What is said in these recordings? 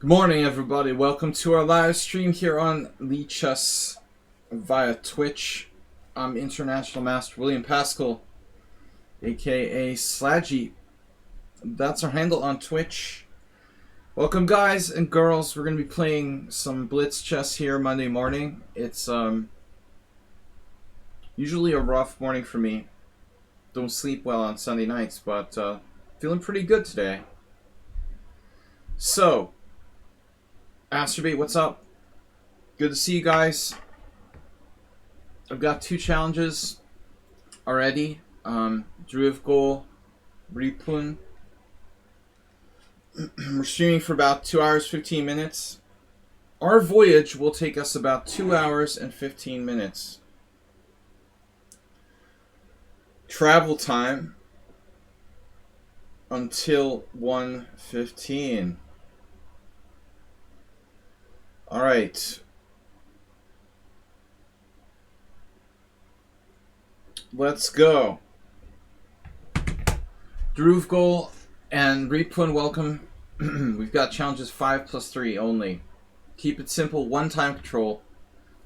Good morning, everybody. Welcome to our live stream here on lichess via Twitch. I'm International Master William Paschall, aka Slaggy. That's our handle on Twitch. Welcome, guys and girls. We're going to be playing some Blitz chess here Monday morning. It's usually a rough morning for me. Don't sleep well on Sunday nights, but feeling pretty good today. So, Masturbate, what's up? Good to see you guys. I've got two challenges already. Druiv Goal, Ripun. We're streaming for about 2 hours, 15 minutes. Our voyage will take us about 2 hours and 15 minutes. Travel time until 1:15. All right. Let's go. Druiv Goal and Ripun, welcome. We've got challenges 5+3 only. Keep it simple, one time control,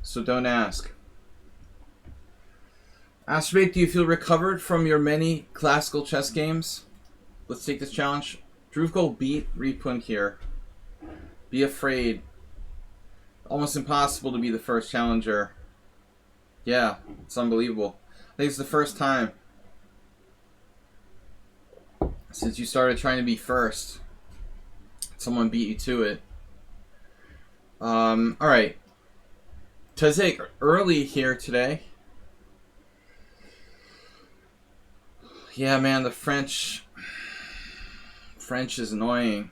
so don't ask. Masturbate, do you feel recovered from your many classical chess games? Let's take this challenge. Druiv Goal beat Ripun here. Be afraid. Almost impossible to be the first challenger. Yeah, it's unbelievable. I think it's the first time since you started trying to be first. Someone beat you to it. Alright. Tazek early here today. Yeah, man, the French is annoying.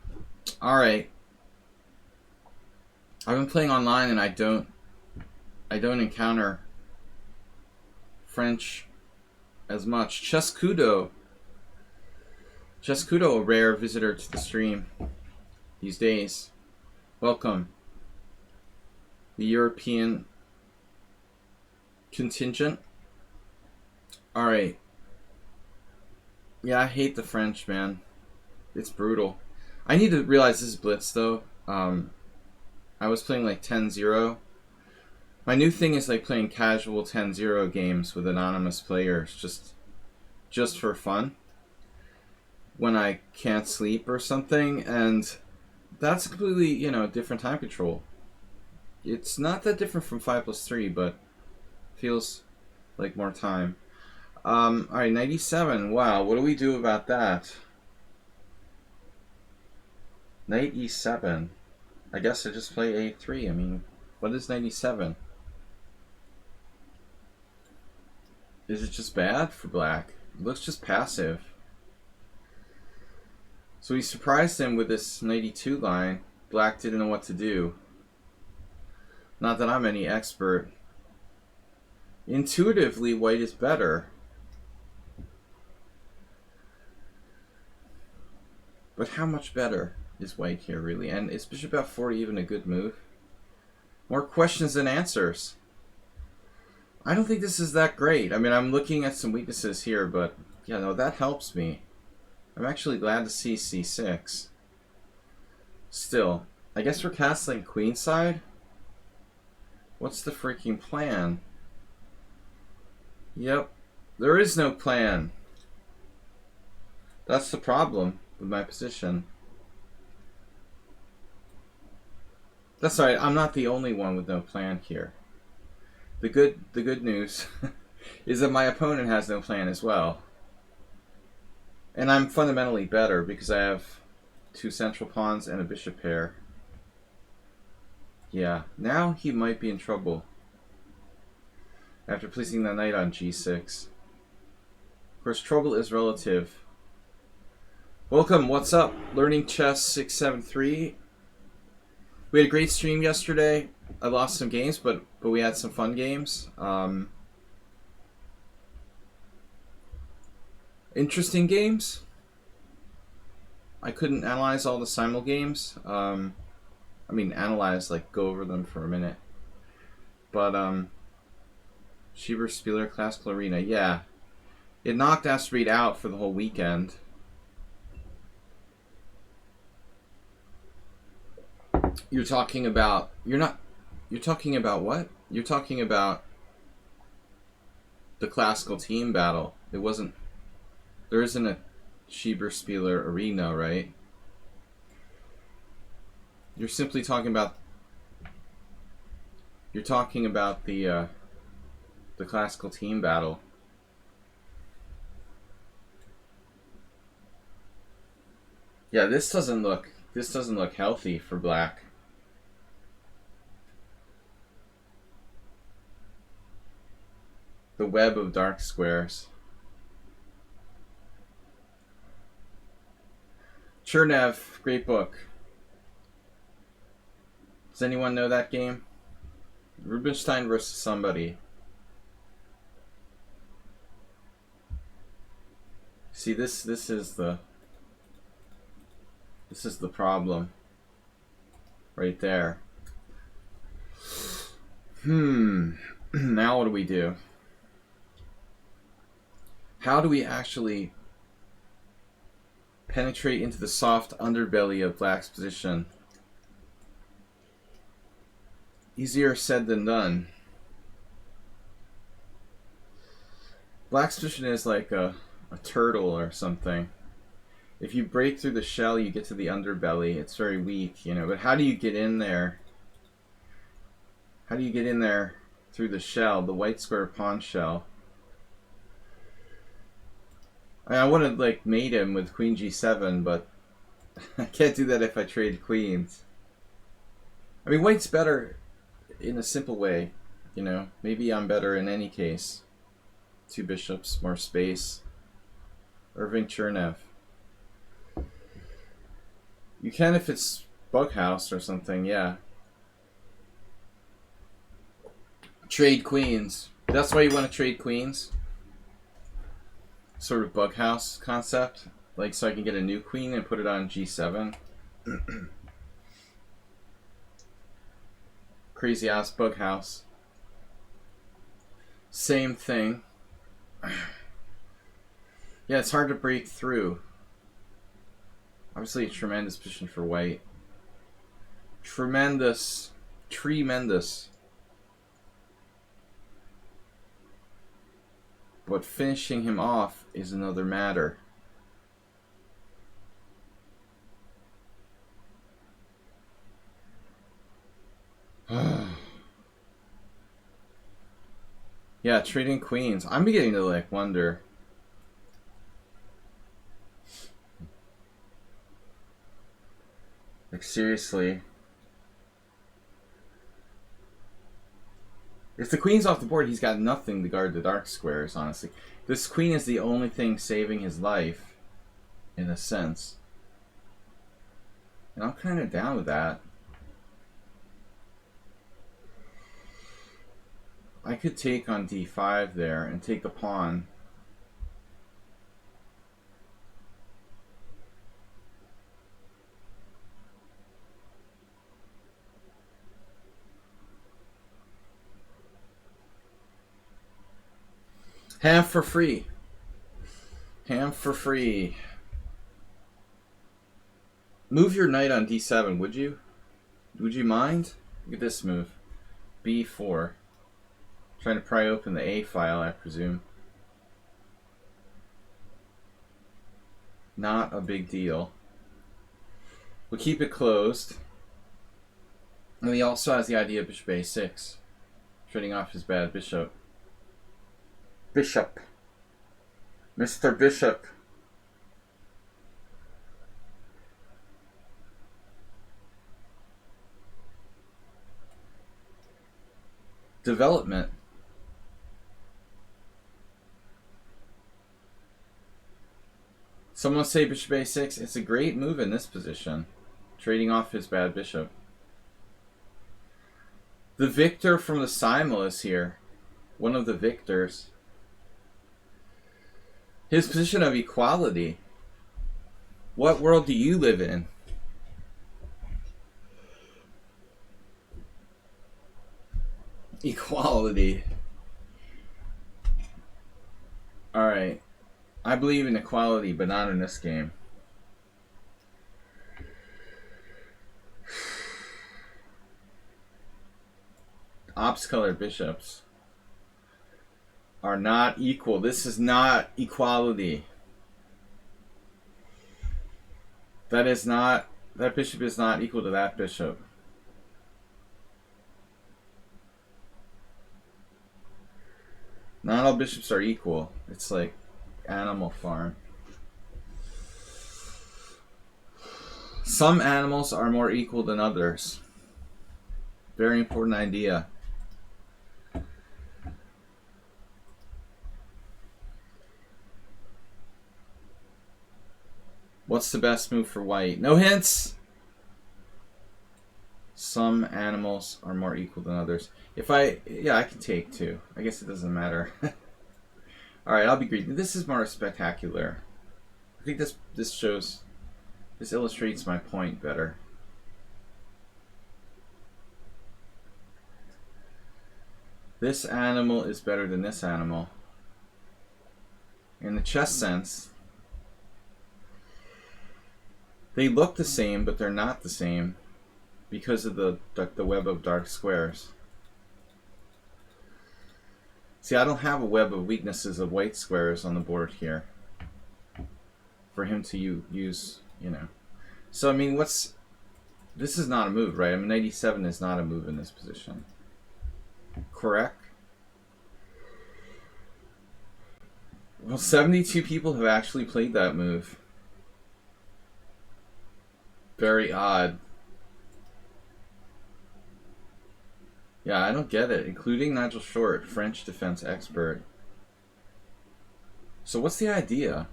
Alright. I've been playing online and I don't encounter French as much. Chesskudo, a rare visitor to the stream these days. Welcome. The European contingent. Alright. Yeah, I hate the French, man. It's brutal. I need to realize this is Blitz, though. I was playing like 10-0. My new thing is like playing casual 10-0 games with anonymous players, just for fun. When I can't sleep or something, and that's completely, different time control. It's not that different from 5+3, but feels like more time. Alright, 97. Wow, what do we do about that? Knight E7. I guess I just play A3. I mean, what is 97? Is it just bad for black? It looks just passive. So we surprised him with this 92 line. Black didn't know what to do. Not that I'm any expert. Intuitively, white is better. But how much better is white here, really? And is bishop f4 even a good move? More questions than answers. I don't think this is that great. I mean, I'm looking at some weaknesses here, but yeah, no, that helps me. I'm actually glad to see c6. Still, I guess we're castling queenside. What's the freaking plan? Yep, there is no plan. That's the problem with my position. That's alright, I'm not the only one with no plan here. The good news is that my opponent has no plan as well. And I'm fundamentally better because I have two central pawns and a bishop pair. Yeah, now he might be in trouble after placing the knight on g6. Of course, trouble is relative. Welcome, what's up? Learning Chess 673. We had a great stream yesterday. I lost some games, but we had some fun games. Interesting games. I couldn't analyze all the simul games. I mean, analyze, like, go over them for a minute. But, Schieber Spieler Classical Arena, yeah. It knocked Astrid out for the whole weekend. You're talking about... You're not... You're talking about what? You're talking about the classical team battle. It wasn't... There isn't a Schieberspieler arena, right? You're simply talking about... You're talking about the classical team battle. Yeah, this doesn't look healthy for black. The web of dark squares. Chernev, great book. Does anyone know that game? Rubinstein versus somebody. See, this is the problem right there. Now what do we do? How do we actually penetrate into the soft underbelly of black's position? Easier said than done. Black's position is like a turtle or something. If you break through the shell, you get to the underbelly. It's very weak, you know. But how do you get in there? How do you get in there through the shell, the white square pawn shell? I would have like made him with queen g7, but I can't do that if I trade queens. I mean, white's better in a simple way, you know. Maybe I'm better in any case. 2 bishops, more space. Irving Chernev. You can if it's Bughouse or something, yeah. Trade queens. That's why you want to trade queens? Sort of Bughouse concept. Like, so I can get a new queen and put it on g7. Crazy ass Bughouse. Same thing. Yeah, it's hard to break through. Obviously a tremendous position for white. Tremendous. Tremendous. But finishing him off is another matter. Yeah, trading queens. I'm beginning to like wonder. Like, seriously. If the queen's off the board, he's got nothing to guard the dark squares, honestly. This queen is the only thing saving his life, in a sense. And I'm kind of down with that. I could take on d5 there and take the pawn. Ham for free. Ham for free. Move your knight on d7, would you? Would you mind? Look at this move. b4. Trying to pry open the A file, I presume. Not a big deal. We'll keep it closed. And he also has the idea of bishop a6. Trading off his bad bishop. Bishop. Mr. Bishop. Development. Someone say bishop a6. It's a great move in this position. Trading off his bad bishop. The victor from the simul is here. One of the victors. His position of equality. What world do you live in? Equality. Alright. I believe in equality, but not in this game. Ops colored bishops are not equal. This is not equality. That bishop is not equal to that bishop. Not all bishops are equal. It's like Animal Farm. Some animals are more equal than others. Very important idea. What's the best move for white? No hints! Some animals are more equal than others. Yeah, I can take two. I guess it doesn't matter. Alright, I'll be greedy. This is more spectacular. I think this illustrates my point better. This animal is better than this animal. In the chess sense, they look the same, but they're not the same because of the web of dark squares. See, I don't have a web of weaknesses of white squares on the board here for him to use, you know. So, I mean, this is not a move, right? I mean, 97 is not a move in this position. Correct? Well, 72 people have actually played that move. Very odd. Yeah, I don't get it. Including Nigel Short, French defense expert. So what's the idea?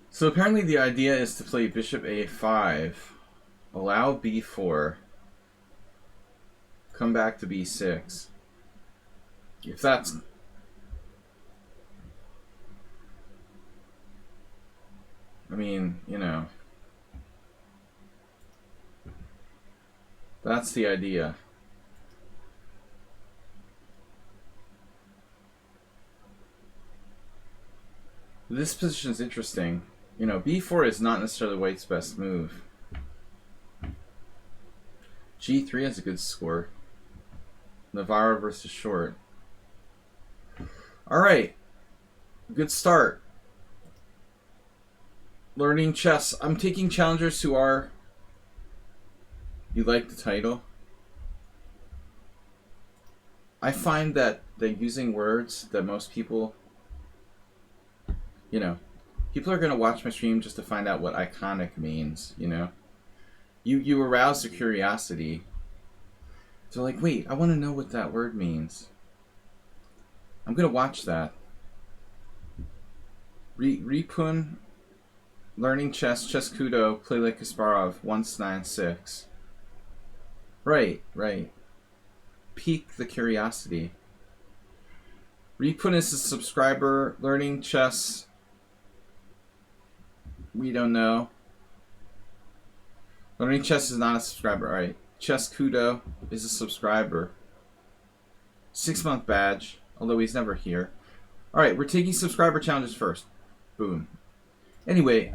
So apparently the idea is to play bishop a5, allow b4, come back to b6. If that's... I mean, you know... That's the idea. This position is interesting. You know, b4 is not necessarily white's best move. g3 has a good score. Navarro versus Short. Alright. Good start. Learning chess. I'm taking challengers who are... You like the title? I find that they're using words that most people, you know, people are going to watch my stream just to find out what iconic means, you know? You arouse their curiosity. So like, wait, I want to know what that word means. I'm going to watch that. Ripun, learning chess, chess kudo, play like Kasparov, 196. Right. Pique the curiosity. Ripun is a subscriber. Learning chess. We don't know. Learning chess is not a subscriber. Alright. Chess Kudo is a subscriber. 6-month badge. Although he's never here. Alright, we're taking subscriber challenges first. Boom. Anyway,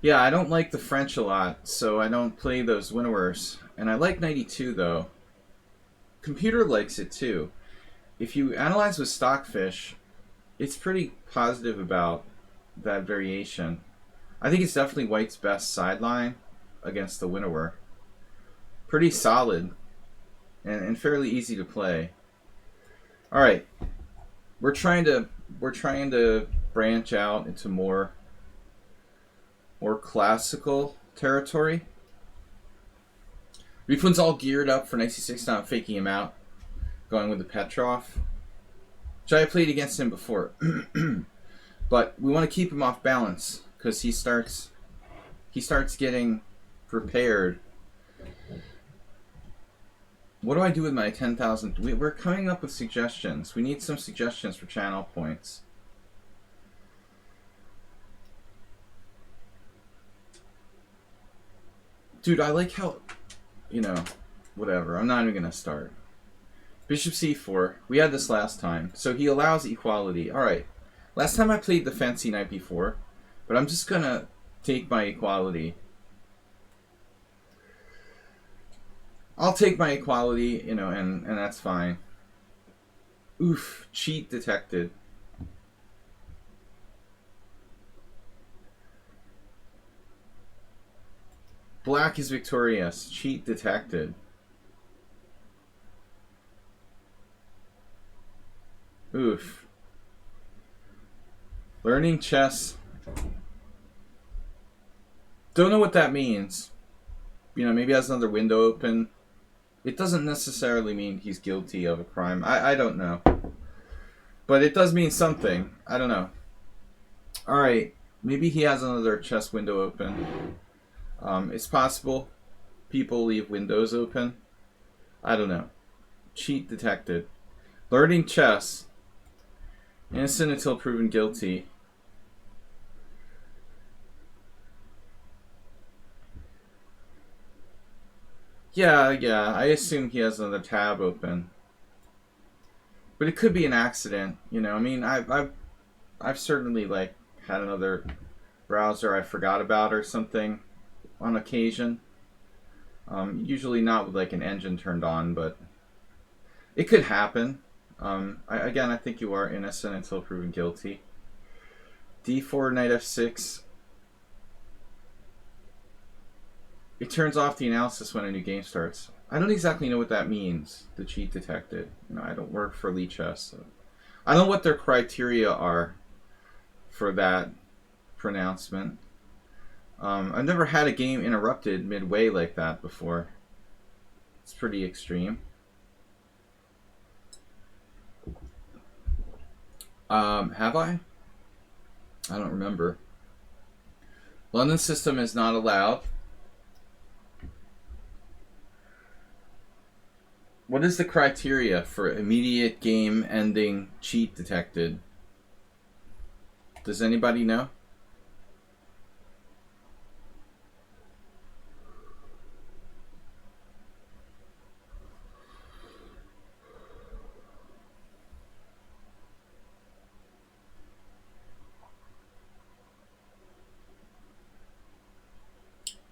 yeah, I don't like the French a lot, so I don't play those winnowers. And I like 92, though. Computer likes it, too. If you analyze with Stockfish, it's pretty positive about that variation. I think it's definitely white's best sideline against the winnower. Pretty solid and fairly easy to play. Alright. We're trying to branch out into more classical territory. Ripun's all geared up for 96, not faking him out. Going with the Petrov. Which I played against him before. But we want to keep him off balance because he starts getting prepared. What do I do with my 10,000? We're coming up with suggestions. We need some suggestions for channel points. Dude, I like how, you know, whatever. I'm not even going to start. Bishop c4. We had this last time. So he allows equality. Alright. Last time I played the fancy knight b4. But I'm just going to take my equality. I'll take my equality, you know, and that's fine. Oof, cheat detected. Black is victorious. Cheat detected. Oof. Learning chess. Don't know what that means. You know, maybe has another window open. It doesn't necessarily mean he's guilty of a crime. I don't know. But it does mean something. I don't know. Alright. Maybe he has another chess window open. It's possible. People leave windows open. I don't know. Cheat detected. Learning chess. Innocent until proven guilty. Yeah, I assume he has another tab open. But it could be an accident, you know. I mean, I've certainly like had another browser I forgot about or something on occasion. Usually not with like an engine turned on, but it could happen. Again, I think you are innocent until proven guilty. D4, knight f6. It turns off the analysis when a new game starts. I don't exactly know what that means. The cheat detected. You know, I don't work for lichess. So I don't know what their criteria are for that pronouncement. I've never had a game interrupted midway like that before. It's pretty extreme. Have I? I don't remember. London system is not allowed. What is the criteria for immediate game ending cheat detected? Does anybody know?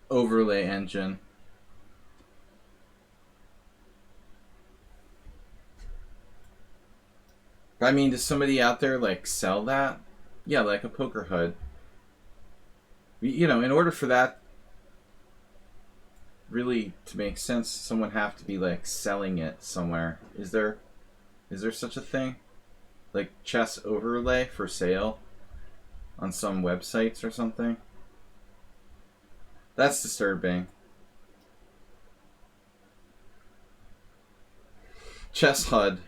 Overlay engine. I mean, does somebody out there like sell that? Yeah, like a poker HUD. You know, in order for that really to make sense, someone have to be like selling it somewhere. Is there such a thing? Like chess overlay for sale on some websites or something? That's disturbing. Chess HUD.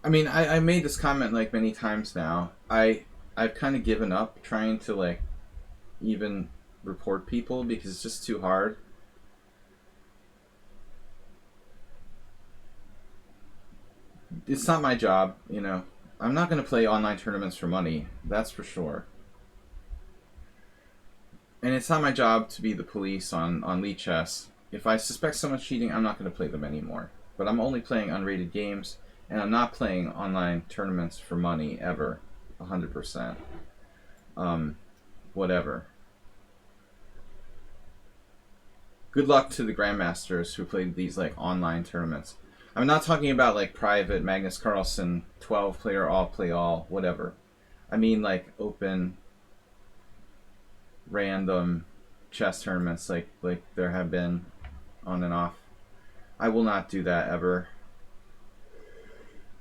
I mean, I made this comment like many times now. I've kind of given up trying to like even report people because it's just too hard. It's not my job, you know. I'm not going to play online tournaments for money. That's for sure. And it's not my job to be the police on lichess. If I suspect someone's cheating, I'm not going to play them anymore. But I'm only playing unrated games, and I'm not playing online tournaments for money ever. 100%. Whatever. Good luck to the grandmasters who played these like online tournaments. I'm not talking about like private Magnus Carlsen 12 player all play all whatever. I mean like open random chess tournaments like there have been on and off. I will not do that ever.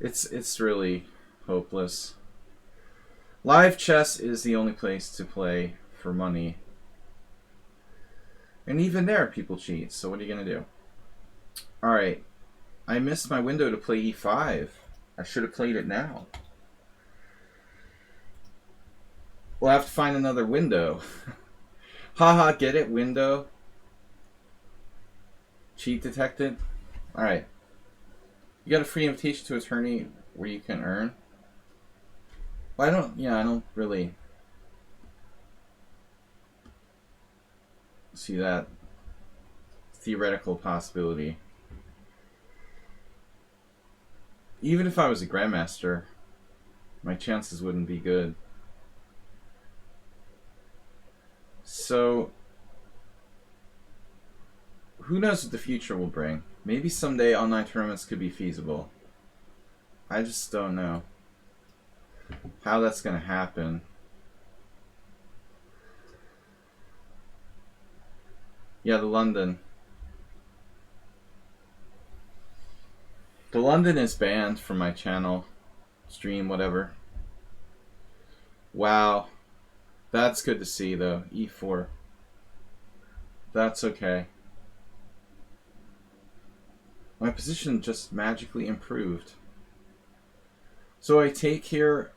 It's really hopeless. Live chess is the only place to play for money. And even there people cheat, so what are you going to do? Alright. I missed my window to play e5. I should have played it now. We'll have to find another window. Haha, get it? Window. Cheat detected. Alright. You got a free invitation to attorney where you can earn. Well, I don't really see that theoretical possibility. Even if I was a grandmaster, my chances wouldn't be good. So, who knows what the future will bring? Maybe someday online tournaments could be feasible. I just don't know how that's going to happen. Yeah, the London. The London is banned from my channel, stream, whatever. Wow. That's good to see, though. E4. That's okay. My position just magically improved. So I take here,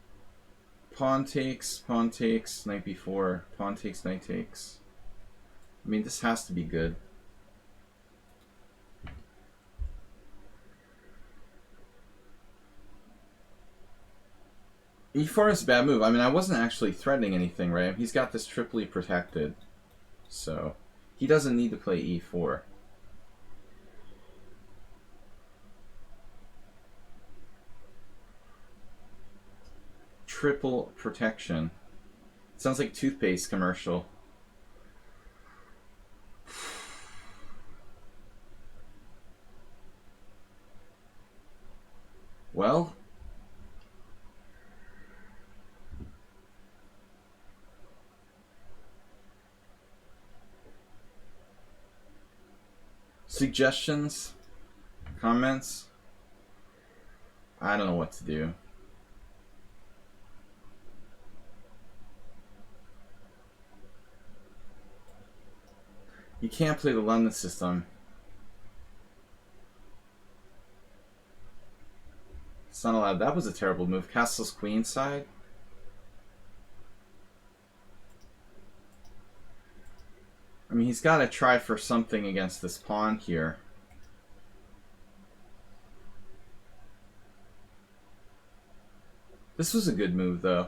pawn takes, knight b4, pawn takes, knight takes. I mean, this has to be good. E4 is a bad move. I mean, I wasn't actually threatening anything, right? He's got this triply protected. So, he doesn't need to play E4. Triple protection. Sounds like a toothpaste commercial. Well, suggestions? Comments? I don't know what to do. You can't play the London system. It's not allowed. That was a terrible move. Castle's queenside. I mean, he's got to try for something against this pawn here. This was a good move, though.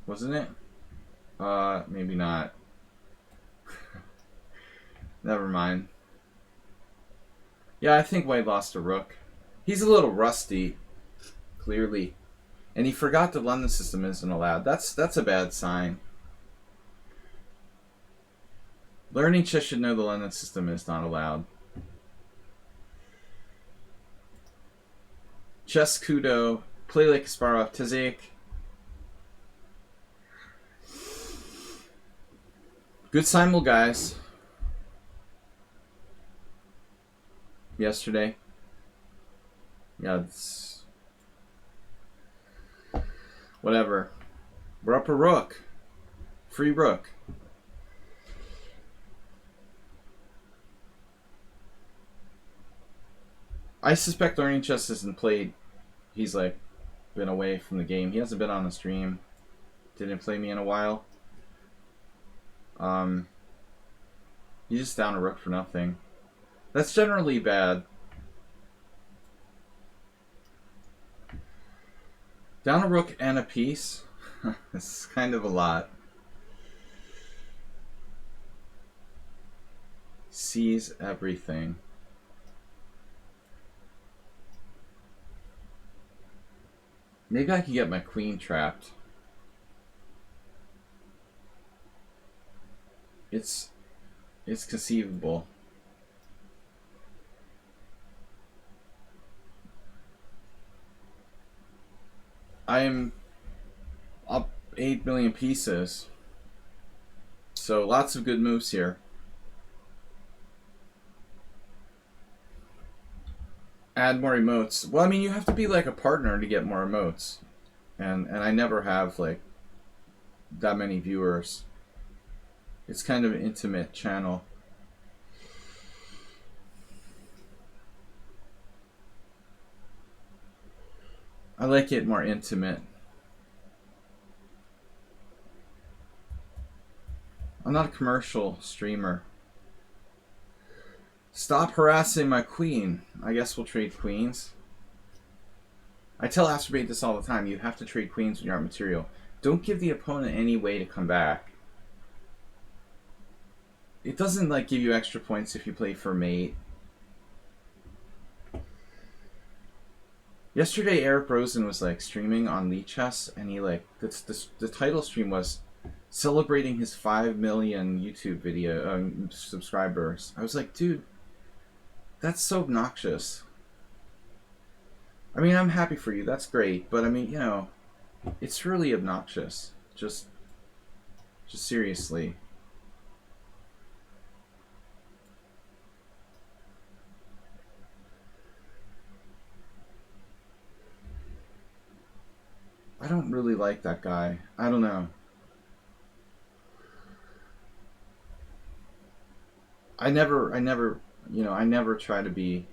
Wasn't it? Maybe not. Never mind. Yeah, I think White lost a rook. He's a little rusty, clearly. And he forgot the London system isn't allowed. That's a bad sign. Learning chess should know the London system is not allowed. Chess Kudo. Play like Kasparov. Tazek. Good simul, guys. Yesterday. Yeah, it's... whatever. We're up a rook. Free rook. I suspect learning chess isn't played. He's like been away from the game. He hasn't been on the stream. Didn't play me in a while. He's just down a rook for nothing. That's generally bad. Down a rook and a piece. This is kind of a lot. Sees everything. Maybe I can get my queen trapped. It's conceivable. I am up 8 million pieces. So lots of good moves here. Add more emotes. Well, I mean, you have to be like a partner to get more emotes. And I never have like that many viewers. It's kind of an intimate channel. I like it more intimate. I'm not a commercial streamer. Stop harassing my queen. I guess we'll trade queens. I tell Astrobate this all the time. You have to trade queens when you aren't material. Don't give the opponent any way to come back. It doesn't like give you extra points if you play for mate. Yesterday, Eric Rosen was like streaming on lichess, and he like the title stream was celebrating his 5 million YouTube video subscribers. I was like, dude, that's so obnoxious. I mean, I'm happy for you. That's great. But I mean, you know, it's really obnoxious. Just seriously. I don't really like that guy. I don't know. I never, you know, I never try to be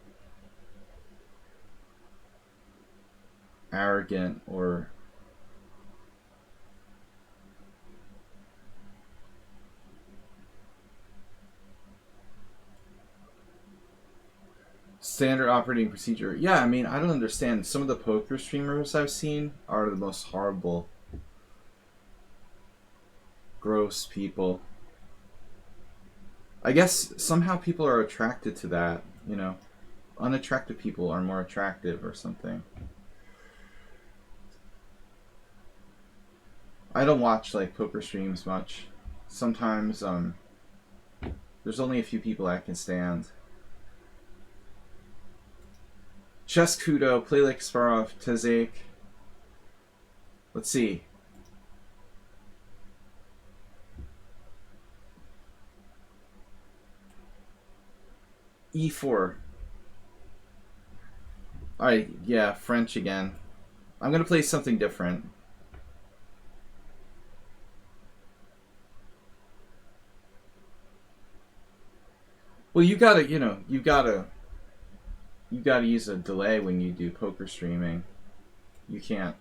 arrogant or standard operating procedure. Yeah, I mean, I don't understand. Some of the poker streamers I've seen are the most horrible, gross people. I guess somehow people are attracted to that, you know. Unattractive people are more attractive or something. I don't watch like poker streams much. Sometimes there's only a few people I can stand. Chess Kudo, play like Sparov, Tezek. Let's see. E4. Alright, yeah, French again. I'm gonna play something different. Well, you gotta, you know, you gotta use a delay when you do poker streaming. You can't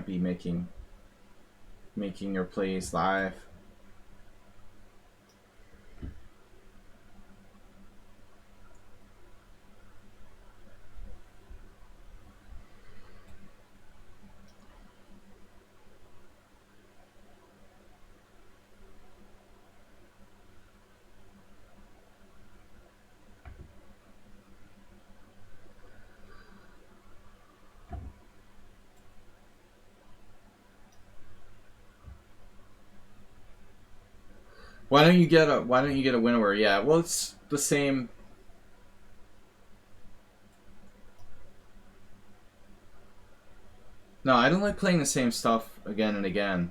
be making your plays live. Why don't you get a winner? Yeah, well, it's the same. No, I don't like playing the same stuff again and again.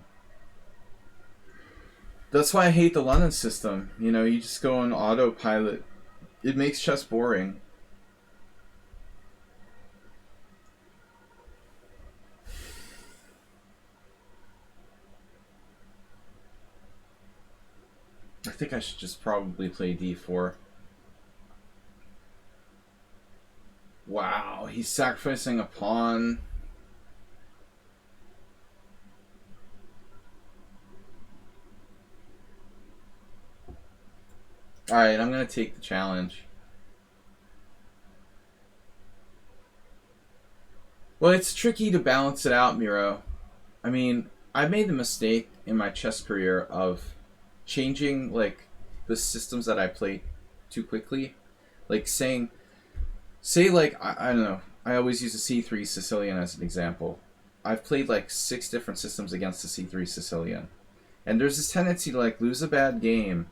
That's why I hate the London system. You know, you just go on autopilot. It makes chess boring. I think I should just probably play d4. Wow, he's sacrificing a pawn. Alright, I'm going to take the challenge. Well, it's tricky to balance it out, Miro. I mean, I made the mistake in my chess career of changing, like, the systems that I play too quickly. Like, say, like, I don't know. I always use the c3 Sicilian as an example. I've played, like, 6 different systems against the c3 Sicilian. And there's this tendency to, like, lose a bad game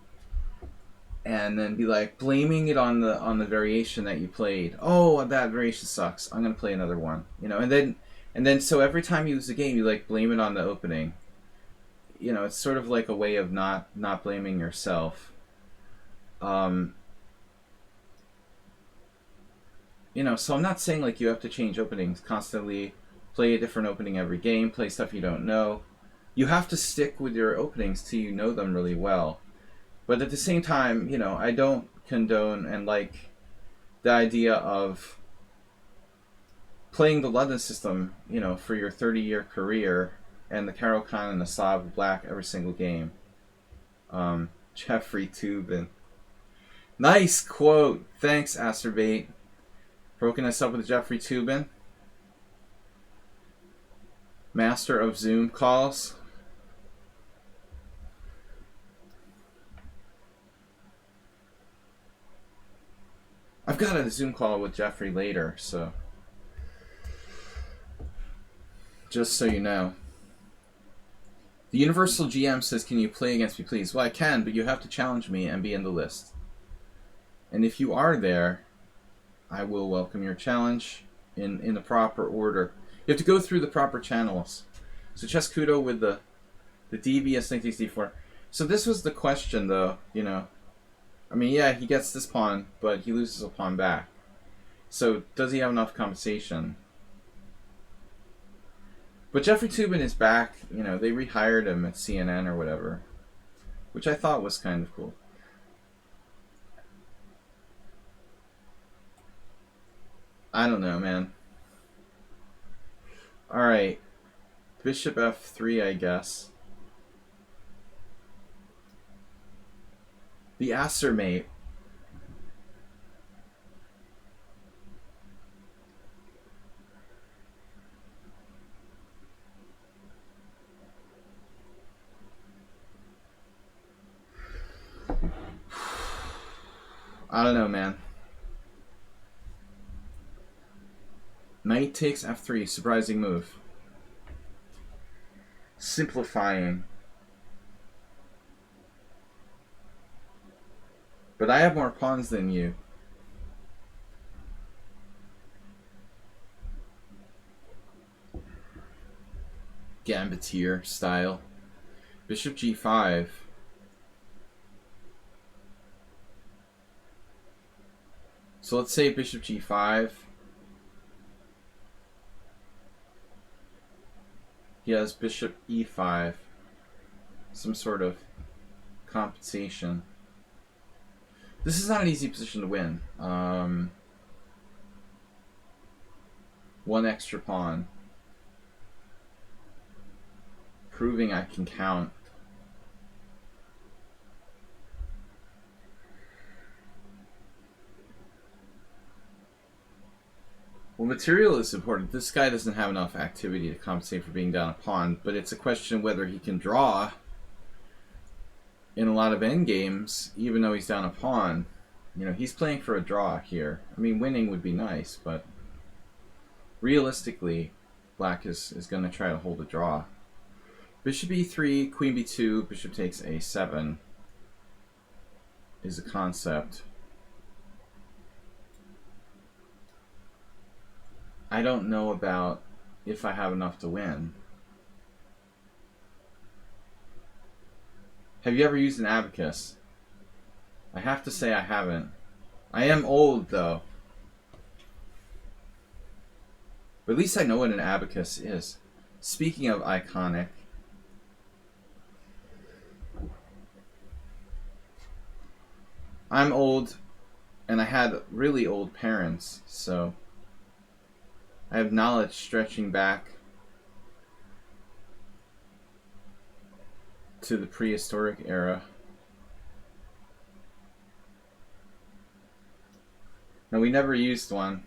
and then be like blaming it on the variation that you played. Oh, that variation sucks. I'm gonna play another one. You know, and then so every time you lose a game, you like blame it on the opening. You know, it's sort of like a way of not blaming yourself. You know, so I'm not saying like you have to change openings constantly, play a different opening every game, play stuff you don't know. You have to stick with your openings till you know them really well. But at the same time, you know, I don't condone and like the idea of playing the London system, you know, for your 30-year career and the Caro-Kann and the Slav Black every single game. Jeffrey Tubin. Nice quote. Thanks, Asterbait. Broken us up with Jeffrey Tubin. Master of Zoom calls. I've got a Zoom call with Jeffrey later, so just so you know. The Universal GM says, can you play against me, please? Well, I can, but you have to challenge me and be in the list. And if you are there, I will welcome your challenge in the proper order. You have to go through the proper channels. So Chess Kudo with the devious knight takes d4. So this was the question, though, you know. I mean, yeah, he gets this pawn, but he loses a pawn back. So does he have enough compensation? But Jeffrey Toobin is back. You know, they rehired him at CNN or whatever, which I thought was kind of cool. I don't know, man. Alright. Bishop f3, I guess. The Acer mate. I don't know, man. Knight takes f3, surprising move. Simplifying. But I have more pawns than you. Gambitier style. Bishop g5. So let's say bishop g5. He has bishop e5. Some sort of compensation. This is not an easy position to win. One extra pawn. Proving I can count. Well, material is important. This guy doesn't have enough activity to compensate for being down a pawn, but it's a question of whether he can draw in a lot of endgames, even though he's down a pawn. You know, he's playing for a draw here. I mean, winning would be nice, but realistically, black is going to try to hold a draw. Bishop e3, queen b2, bishop takes a7 is a concept. I don't know about if I have enough to win. Have you ever used an abacus? I have to say I haven't. I am old, though. But at least I know what an abacus is. Speaking of iconic, I'm old, and I had really old parents, so I have knowledge stretching back to the prehistoric era. No, we never used one.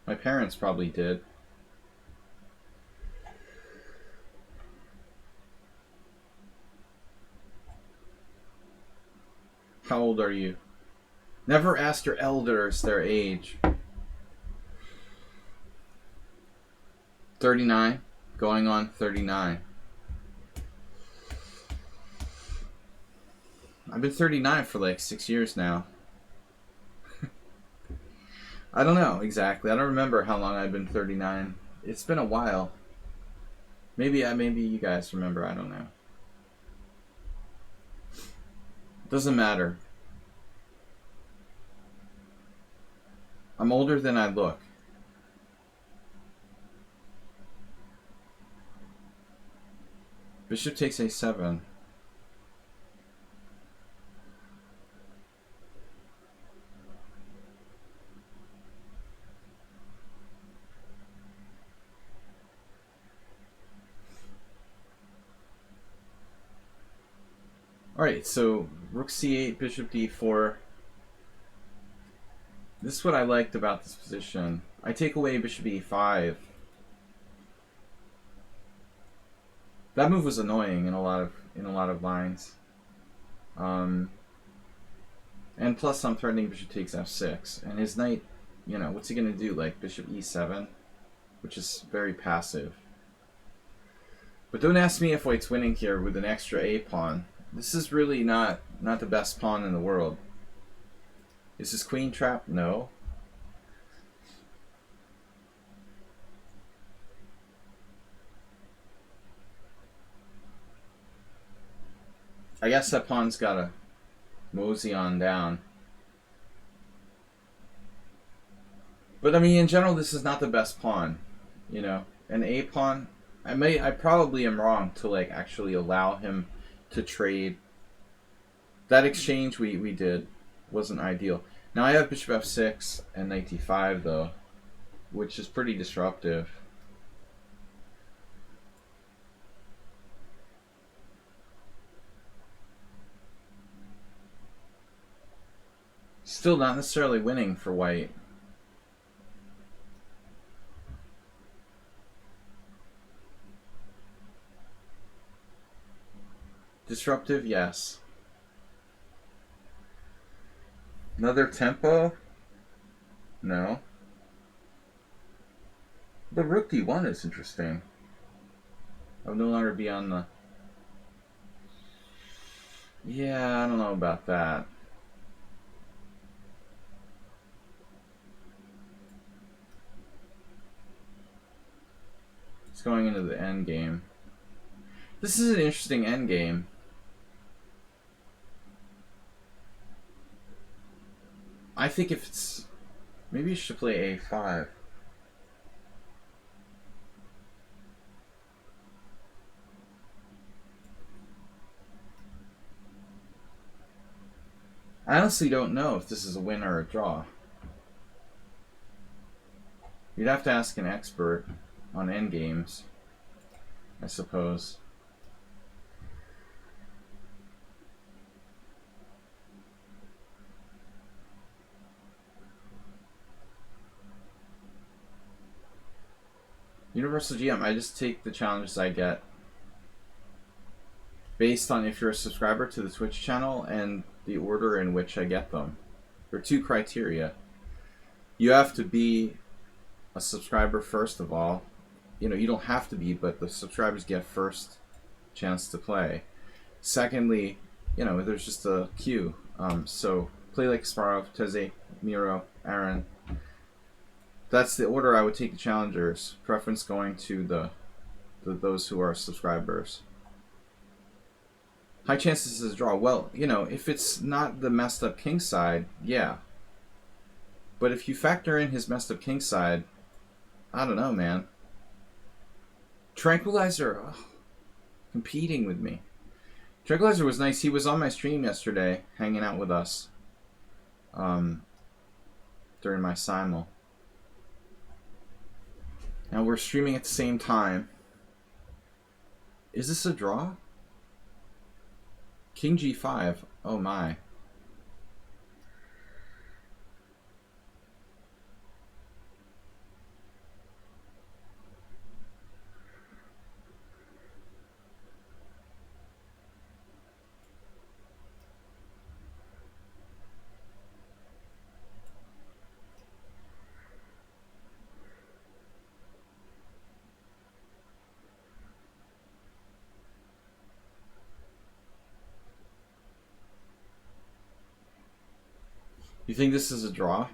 My parents probably did. How old are you? Never ask your elders their age. 39, going on 39. I've been 39 for like 6 years now. I don't know exactly. I don't remember how long I've been 39. It's been a while. Maybe you guys remember. I don't know. Doesn't matter. I'm older than I look. Bishop takes a7. Alright, so rook c8, bishop d4. This is what I liked about this position. I take away bishop e5. That move was annoying in a lot of lines. And plus I'm threatening bishop takes f6. And his knight, you know, what's he gonna do? Like bishop e7? Which is very passive. But don't ask me if white's winning here with an extra A pawn. This is really not the best pawn in the world. Is this queen trap? No. I guess that pawn's gotta mosey on down. But I mean, in general, this is not the best pawn. You know, an A pawn. I probably am wrong to like actually allow him to trade. That exchange we did wasn't ideal. Now I have bishop f6 and knight d5 though, which is pretty disruptive. Still not necessarily winning for white. Disruptive, yes. Another tempo? No. The rook d1 is interesting. I'll no longer be on the... Yeah, I don't know about that. It's going into the end game. This is an interesting end game. I think if it's... Maybe you should play a5. I honestly don't know if this is a win or a draw. You'd have to ask an expert on endgames, I suppose. Universal GM, I just take the challenges I get based on if you're a subscriber to the Twitch channel and the order in which I get them. There are two criteria. You have to be a subscriber first of all. You know, you don't have to be, but the subscribers get first chance to play. Secondly, you know, there's just a queue. So play like Kasparov, Teze, Miro, Aaron. That's the order I would take the challengers. Preference going to those who are subscribers. High chances is a draw. Well, you know, if it's not the messed up king side, yeah. But if you factor in his messed up king side, I don't know, man. Tranquilizer, competing with me. Tranquilizer was nice. He was on my stream yesterday, hanging out with us during my simul. Now we're streaming at the same time. Is this a draw? King g5. Oh my. You think this is a draw?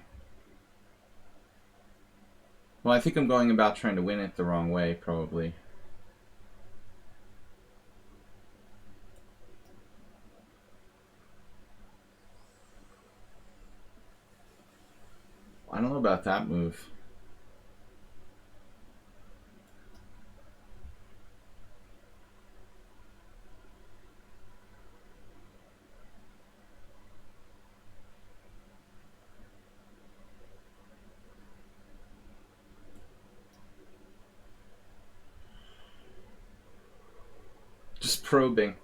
Well, I think I'm going about trying to win it the wrong way, probably. I don't know about that move. Just probing.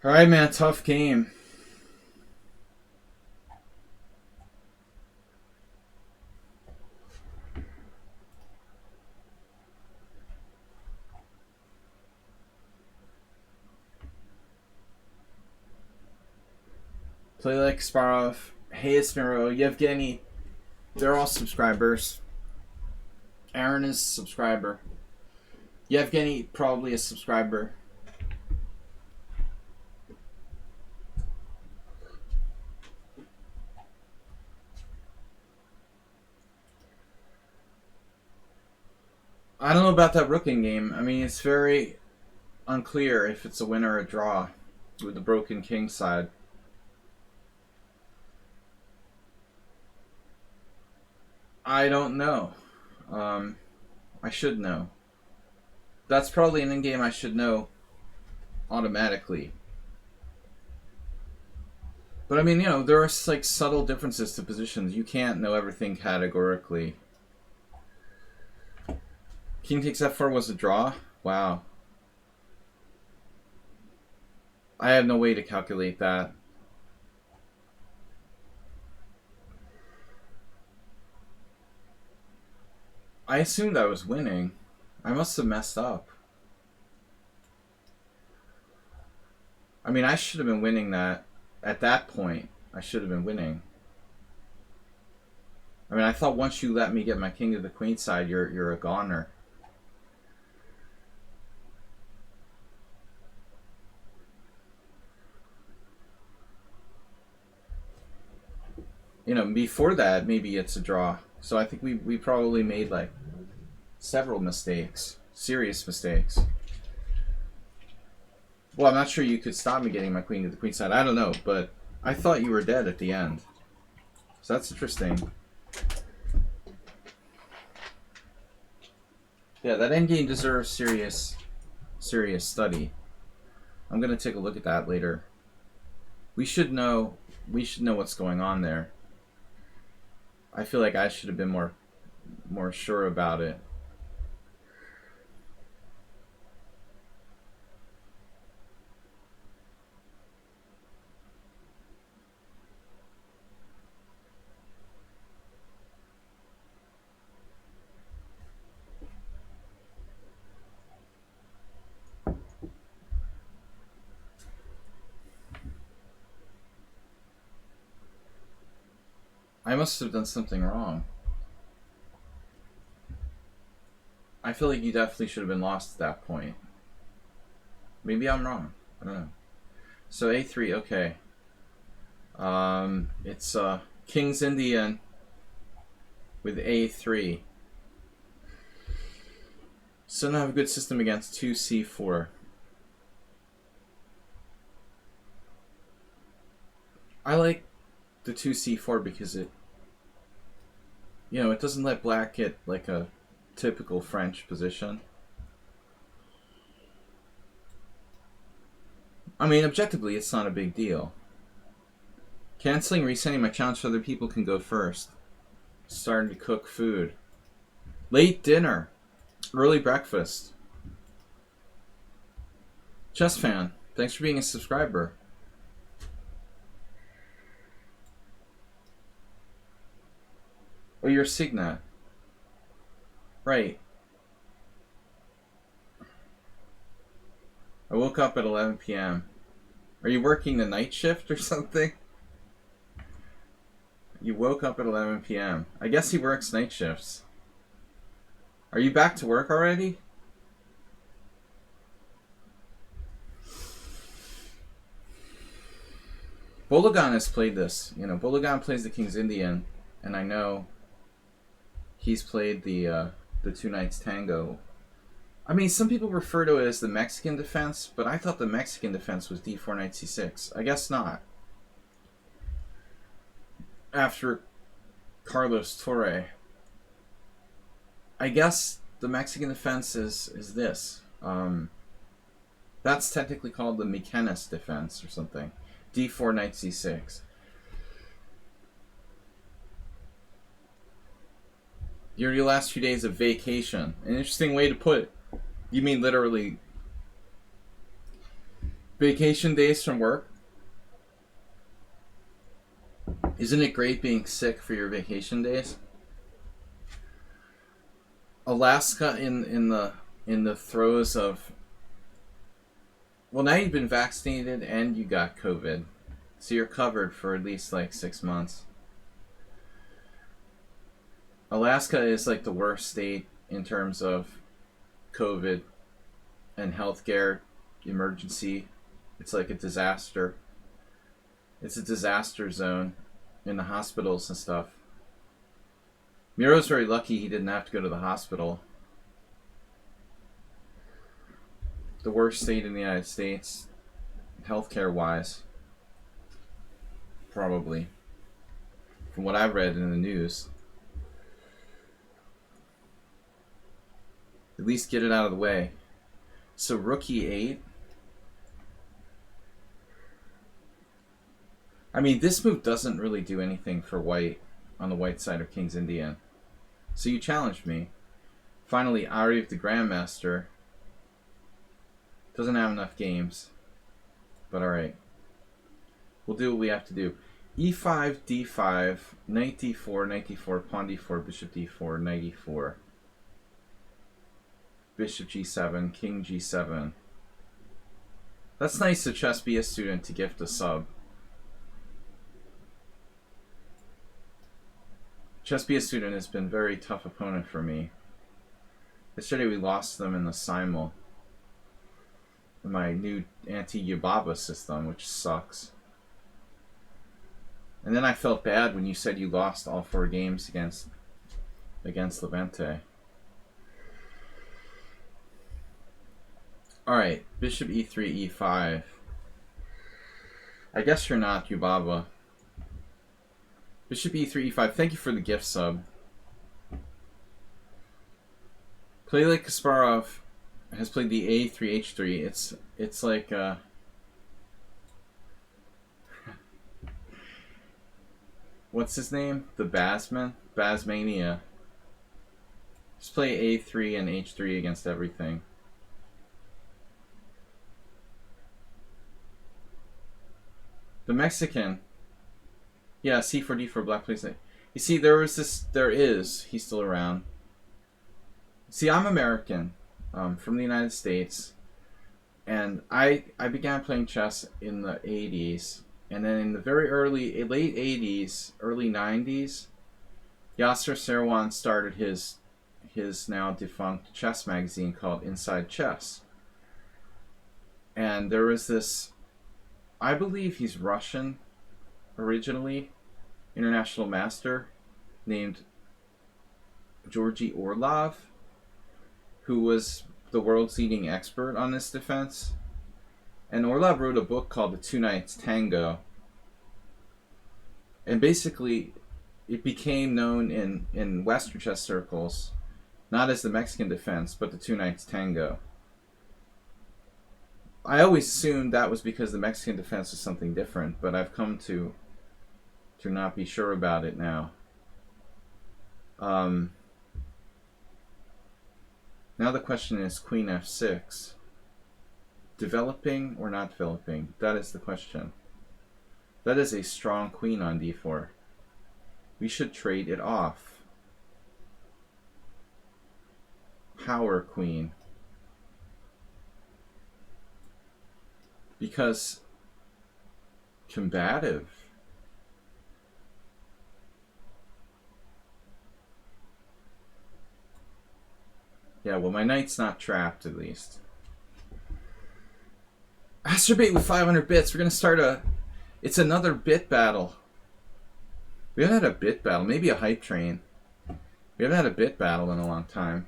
All right, man. Tough game. Play like Kasparov. Hey, Esmero. Yevgeny. They're all subscribers. Aaron is a subscriber. Yevgeny probably a subscriber. I don't know about that rooking game. I mean, it's very unclear if it's a win or a draw with the broken king side. I don't know. I should know. That's probably an in-game I should know automatically. But I mean, there are like subtle differences to positions. You can't know everything categorically. King takes f4 was a draw? Wow. I have no way to calculate that. I assumed I was winning. I must have messed up. I mean, I should have been winning that. At that point, I should have been winning. I mean, I thought once you let me get my king to the queen side, you're a goner. Before that, maybe it's a draw. So I think we probably made like several mistakes. Serious mistakes. Well, I'm not sure you could stop me getting my queen to the queen side. I don't know, but I thought you were dead at the end. So that's interesting. Yeah, that endgame deserves serious study. I'm gonna take a look at that later. We should know what's going on there. I feel like I should have been more sure about it. I must have done something wrong. I feel like you definitely should have been lost at that point. Maybe I'm wrong. I don't know. So A3, okay. It's King's Indian with A3. Still don't have a good system against 2C4. I like the 2C4 because it doesn't let black get like a typical French position. I mean, objectively, it's not a big deal. Canceling, resending my challenge so other people can go first. Starting to cook food. Late dinner. Early breakfast. Chess fan, thanks for being a subscriber. Oh, you're Signet. Right. I woke up at 11 p.m. Are you working the night shift or something? You woke up at 11 p.m. I guess he works night shifts. Are you back to work already? Bologan has played this. Bologan plays the King's Indian, and I know he's played the Two Knights Tango. I mean, some people refer to it as the Mexican defense, but I thought the Mexican defense was d4 knight c6. I guess not. After Carlos Torre. I guess the Mexican defense is this. That's technically called the Mechanis defense or something. d4 knight c6. Your last few days of vacation. An interesting way to put it. You mean literally Vacation days from work. Isn't it great being sick for your vacation days? Alaska in the throes of, well, now you've been vaccinated and you got COVID, so you're covered for at least like 6 months. Alaska is like the worst state in terms of COVID and healthcare emergency. It's like a disaster. It's a disaster zone in the hospitals and stuff. Miro's very lucky he didn't have to go to the hospital. The worst state in the United States, healthcare wise. Probably. From what I've read in the news. At least get it out of the way. So rook e8. I mean, this move doesn't really do anything for white on the white side of King's Indian. So you challenged me. Finally, Ari of the Grandmaster doesn't have enough games. But alright. We'll do what we have to do. E5, D5, Knight D4, Knight D4, Pawn D4, Bishop D4, Knight E4. Bishop G7, King G7. That's nice of Chess Be a Student to gift a sub. Chess Be a Student has been a very tough opponent for me. Yesterday we lost them in the Simul. In my new anti-Yubaba system, which sucks. And then I felt bad when you said you lost all 4 games against Levante. Alright, Bishop E3, E5. I guess you're not Yubaba. Bishop E3, E5. Thank you for the gift sub. Play like Kasparov has played the A3, H3. It's like what's his name? The Basman? Basmania. Just play A3 and H3 against everything. The Mexican. Yeah, C4, D4, black plays it. You see, he's still around. See, I'm American, from the United States. And I began playing chess in the 80s. And then in the late 80s, early 90s, Yasser Seirawan started his now defunct chess magazine called Inside Chess. And there was this, I believe he's Russian originally, international master named Georgy Orlov, who was the world's leading expert on this defense. And Orlov wrote a book called The Two Knights Tango. And basically, it became known in Western chess circles, not as the Mexican defense, but the Two Knights Tango. I always assumed that was because the Mexican defense was something different, but I've come to not be sure about it now. Now the question is Queen F6. Developing or not developing? That is the question. That is a strong queen on d4. We should trade it off. Power queen. Because combative. Yeah, well, my knight's not trapped, at least. Masturbate with 500 bits. We're going to start it's another bit battle. We haven't had a bit battle. Maybe a hype train. We haven't had a bit battle in a long time.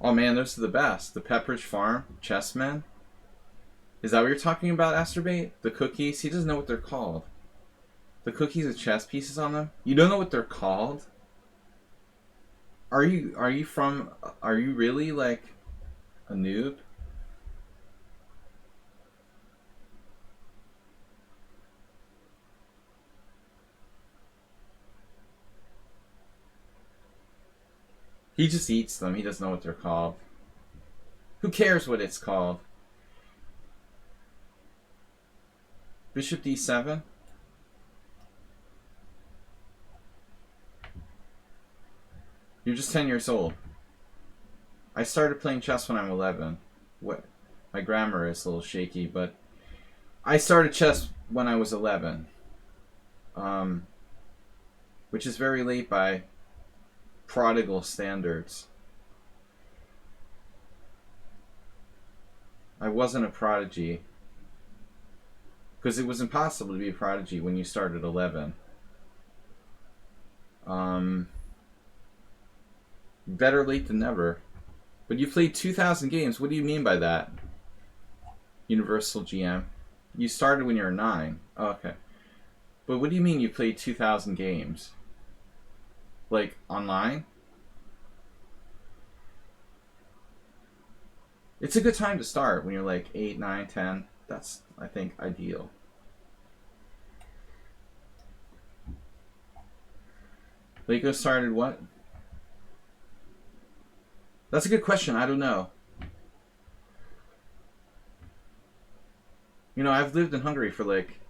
Oh man, those are the best. The Pepperidge Farm, Chessmen. Is that what you're talking about, Asturbate? The cookies? He doesn't know what they're called. The cookies with chess pieces on them? You don't know what they're called? Are you really like a noob? He just eats them. He doesn't know what they're called. Who cares what it's called? Bishop d7? You're just 10 years old. I started playing chess when I'm 11. What? My grammar is a little shaky, but I started chess when I was 11. Which is very late by prodigal standards. I wasn't a prodigy. Because it was impossible to be a prodigy when you started 11. Better late than never. But you played 2,000 games. What do you mean by that? Universal GM. You started when you were 9. Oh, okay. But what do you mean you played 2,000 games? Like, online? It's a good time to start when you're like 8, 9, 10. That's, I think, ideal. Lego started what? That's a good question. I don't know. You know, I've lived in Hungary for like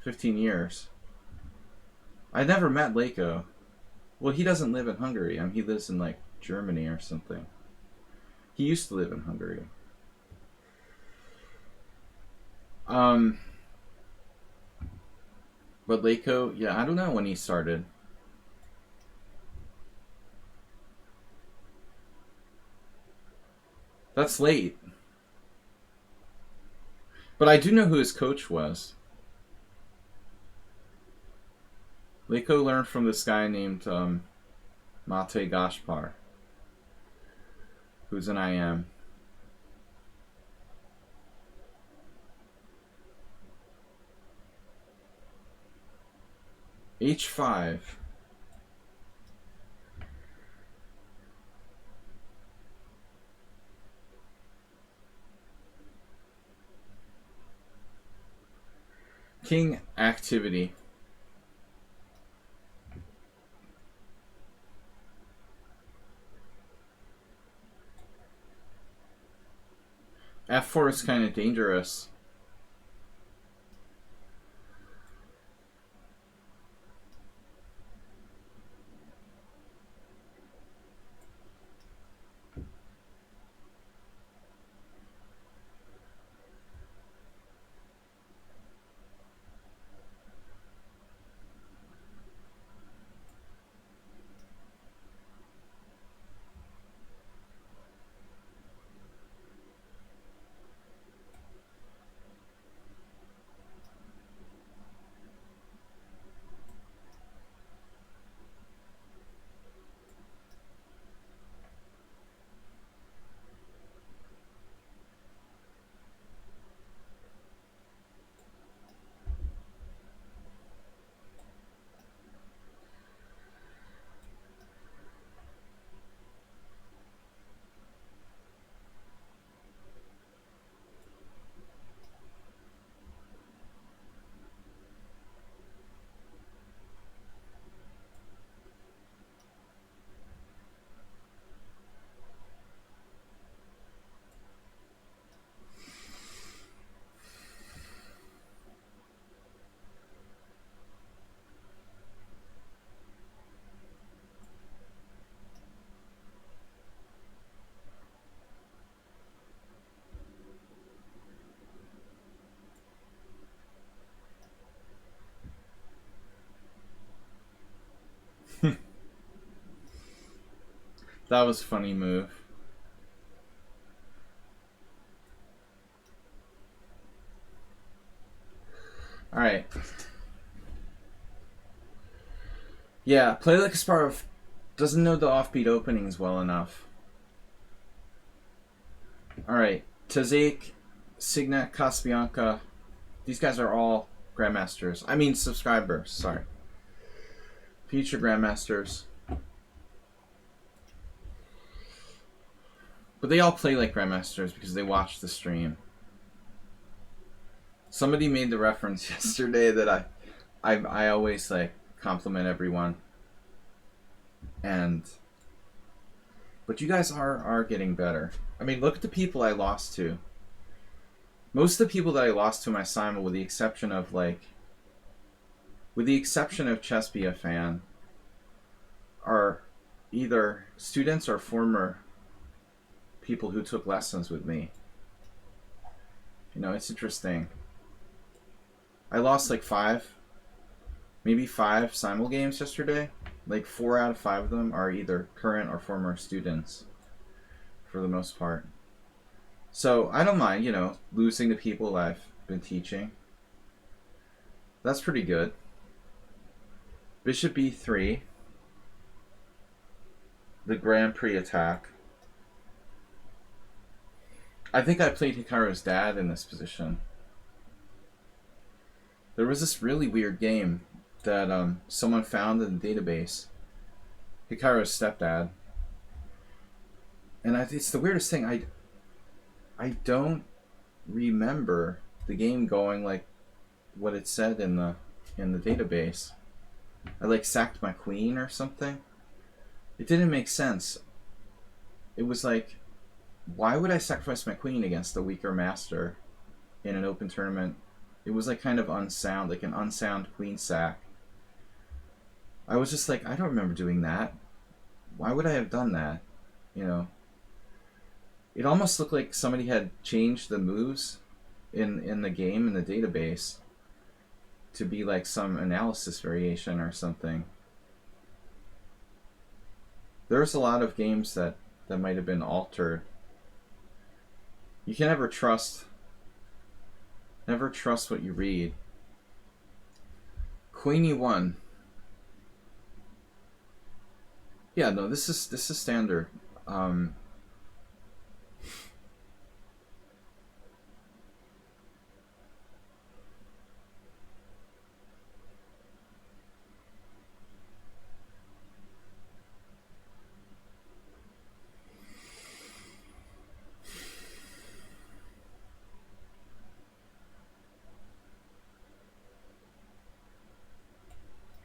15 years. I never met Leko. Well, he doesn't live in Hungary. He lives in like Germany or something. He used to live in Hungary. But Leko, yeah, I don't know when he started. That's late. But I do know who his coach was. Leko learned from this guy named Mate Gaspar, who's an IM. H5. King activity. F4 is kind of dangerous. That was a funny move. Alright. Yeah, play like Kasparov doesn't know the offbeat openings well enough. Alright. Tazik, Signet, Casabianca. These guys are all grandmasters. I mean subscribers, sorry. Future grandmasters. But they all play like grandmasters because they watch the stream. Somebody made the reference yesterday that I always like compliment everyone. But you guys are getting better. I mean, look at the people I lost to. Most of the people that I lost to my assignment, with the exception of Chess Be a Fan, are either students or former people who took lessons with me. You know, it's interesting. I lost like maybe five simul games yesterday. Like 4 out of 5 of them are either current or former students, for the most part. So I don't mind, losing the people I've been teaching. That's pretty good. Bishop b3. The Grand Prix attack. I think I played Hikaru's dad in this position. There was this really weird game that someone found in the database. Hikaru's stepdad. And it's the weirdest thing. I don't remember the game going like what it said in the database. I sacked my queen or something. It didn't make sense. It was like, why would I sacrifice my queen against a weaker master in an open tournament? It was kind of unsound, like an unsound queen sack. I was just like, I don't remember doing that. Why would I have done that? It almost looked like somebody had changed the moves in the game, in the database, to be like some analysis variation or something. There's a lot of games that might have been altered. You can never trust what you read. Queen e1. Yeah, no, this is standard.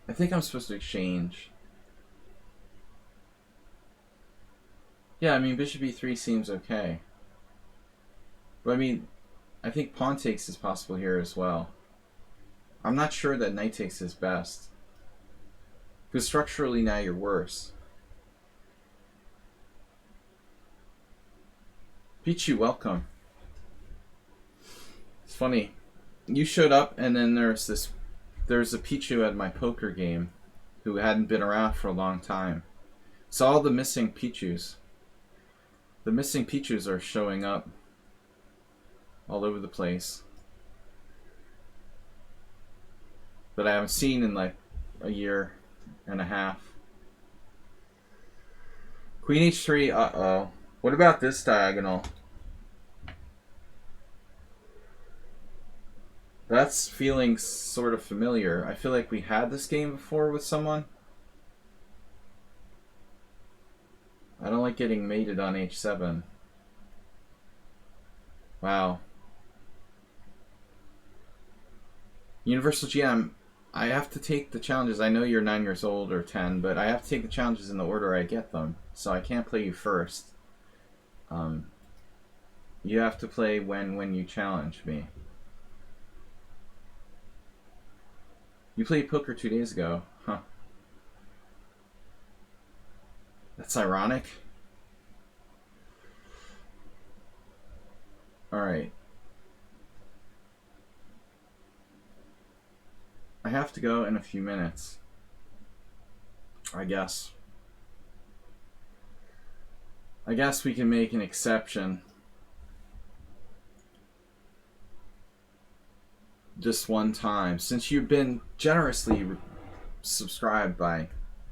I think I'm supposed to exchange. Yeah, I mean, bishop e3 seems okay. But I mean, I think pawn takes is possible here as well. I'm not sure that knight takes is best. Because structurally now you're worse. Pichu, welcome. It's funny. You showed up and then there's a Pichu at my poker game who hadn't been around for a long time. So all the missing Pichus. The missing Pichus are showing up all over the place that I haven't seen in like a year and a half. Queen h3, uh-oh. What about this diagonal? That's feeling sort of familiar. I feel like we had this game before with someone. I don't like getting mated on h7. Wow. Universal GM, I have to take the challenges. I know you're 9 years old or 10, but I have to take the challenges in the order I get them. So I can't play you first. You have to play when you challenge me. You played poker 2 days ago. Huh. That's ironic. Alright. I have to go in a few minutes. I guess we can make an exception. Just one time. Since you've been generously subscribed by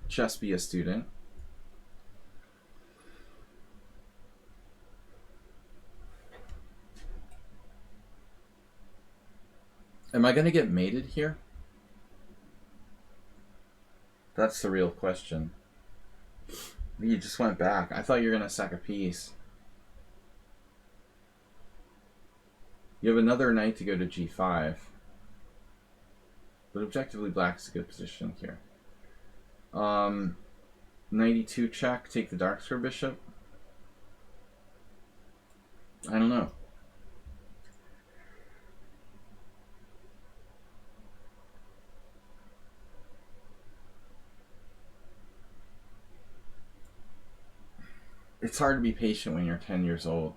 Chess Be a Student. Am I going to get mated here? That's the real question. You just went back. I thought you were going to sack a piece. You have another knight to go to g5. But objectively, black is a good position here. 92 check, take the dark square bishop. I don't know. It's hard to be patient when you're 10 years old.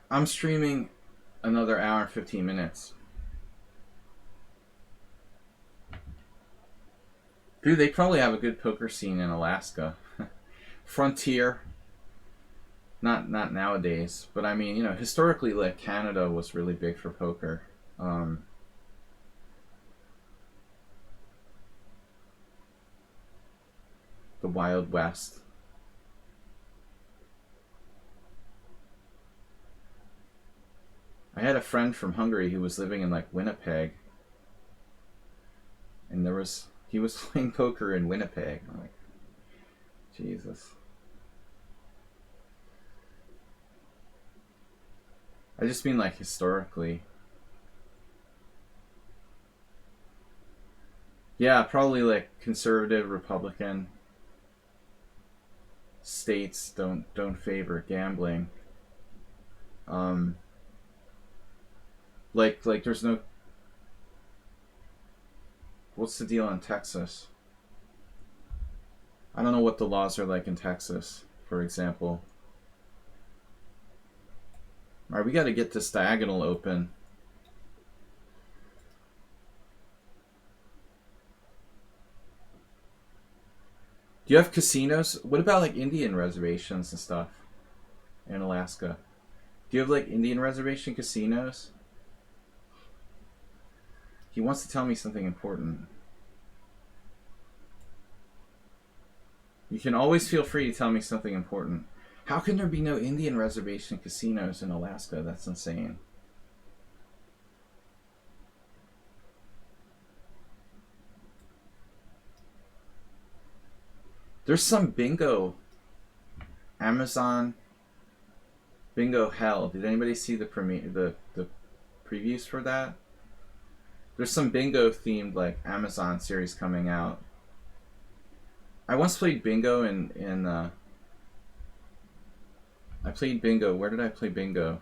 I'm streaming another hour and 15 minutes. Dude, they probably have a good poker scene in Alaska. Frontier. Not nowadays, but I mean, you know, historically, like, Canada was really big for poker. The Wild West. I had a friend from Hungary who was living in, like, Winnipeg, and he was playing poker in Winnipeg. I'm like, Jesus. I just mean, like, historically. Yeah, probably, like, conservative, Republican states don't favor gambling. Like there's no. What's the deal in Texas? I don't know what the laws are like in Texas, for example. All right, we got to get this diagonal open. Do you have casinos? What about, like, Indian reservations and stuff in Alaska? Do you have, like, Indian reservation casinos? He wants to tell me something important. You can always feel free to tell me something important. How can there be no Indian reservation casinos in Alaska? That's insane. There's some bingo. Amazon bingo hell. Did anybody see the previews for that? There's some bingo themed, like, Amazon series coming out. I once played bingo in I played bingo. Where did I play bingo?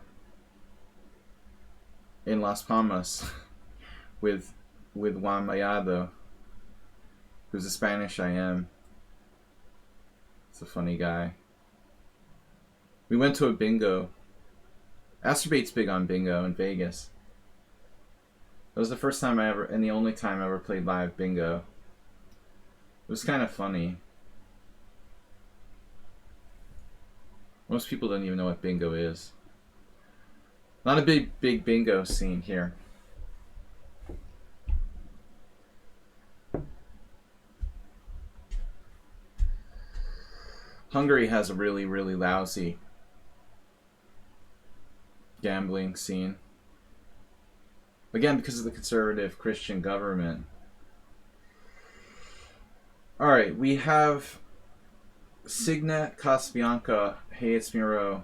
In Las Palmas with Juan Mayado, who's a Spanish IM. It's a funny guy. We went to a bingo. Astrobate's big on bingo in Vegas. That was the first time I ever, and the only time I ever played live bingo. It was kind of funny. Most people don't even know what bingo is. Not a big bingo scene here. Hungary has a really, really lousy gambling scene. Again, because of the conservative Christian government. Alright, we have Signet Casabianca. Hey, it's Miro.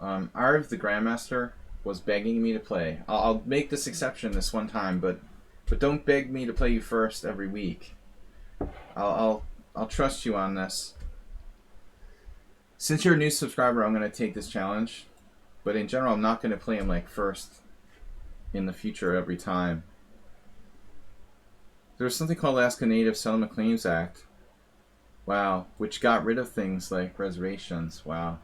Arv, the Grandmaster, was begging me to play. I'll make this exception this one time, but don't beg me to play you first every week. I'll trust you on this. Since you're a new subscriber, I'm going to take this challenge. But in general, I'm not going to play him, like, first in the future every time. There's something called Alaska Native Settlement Claims Act. Wow. Which got rid of things like reservations. Wow.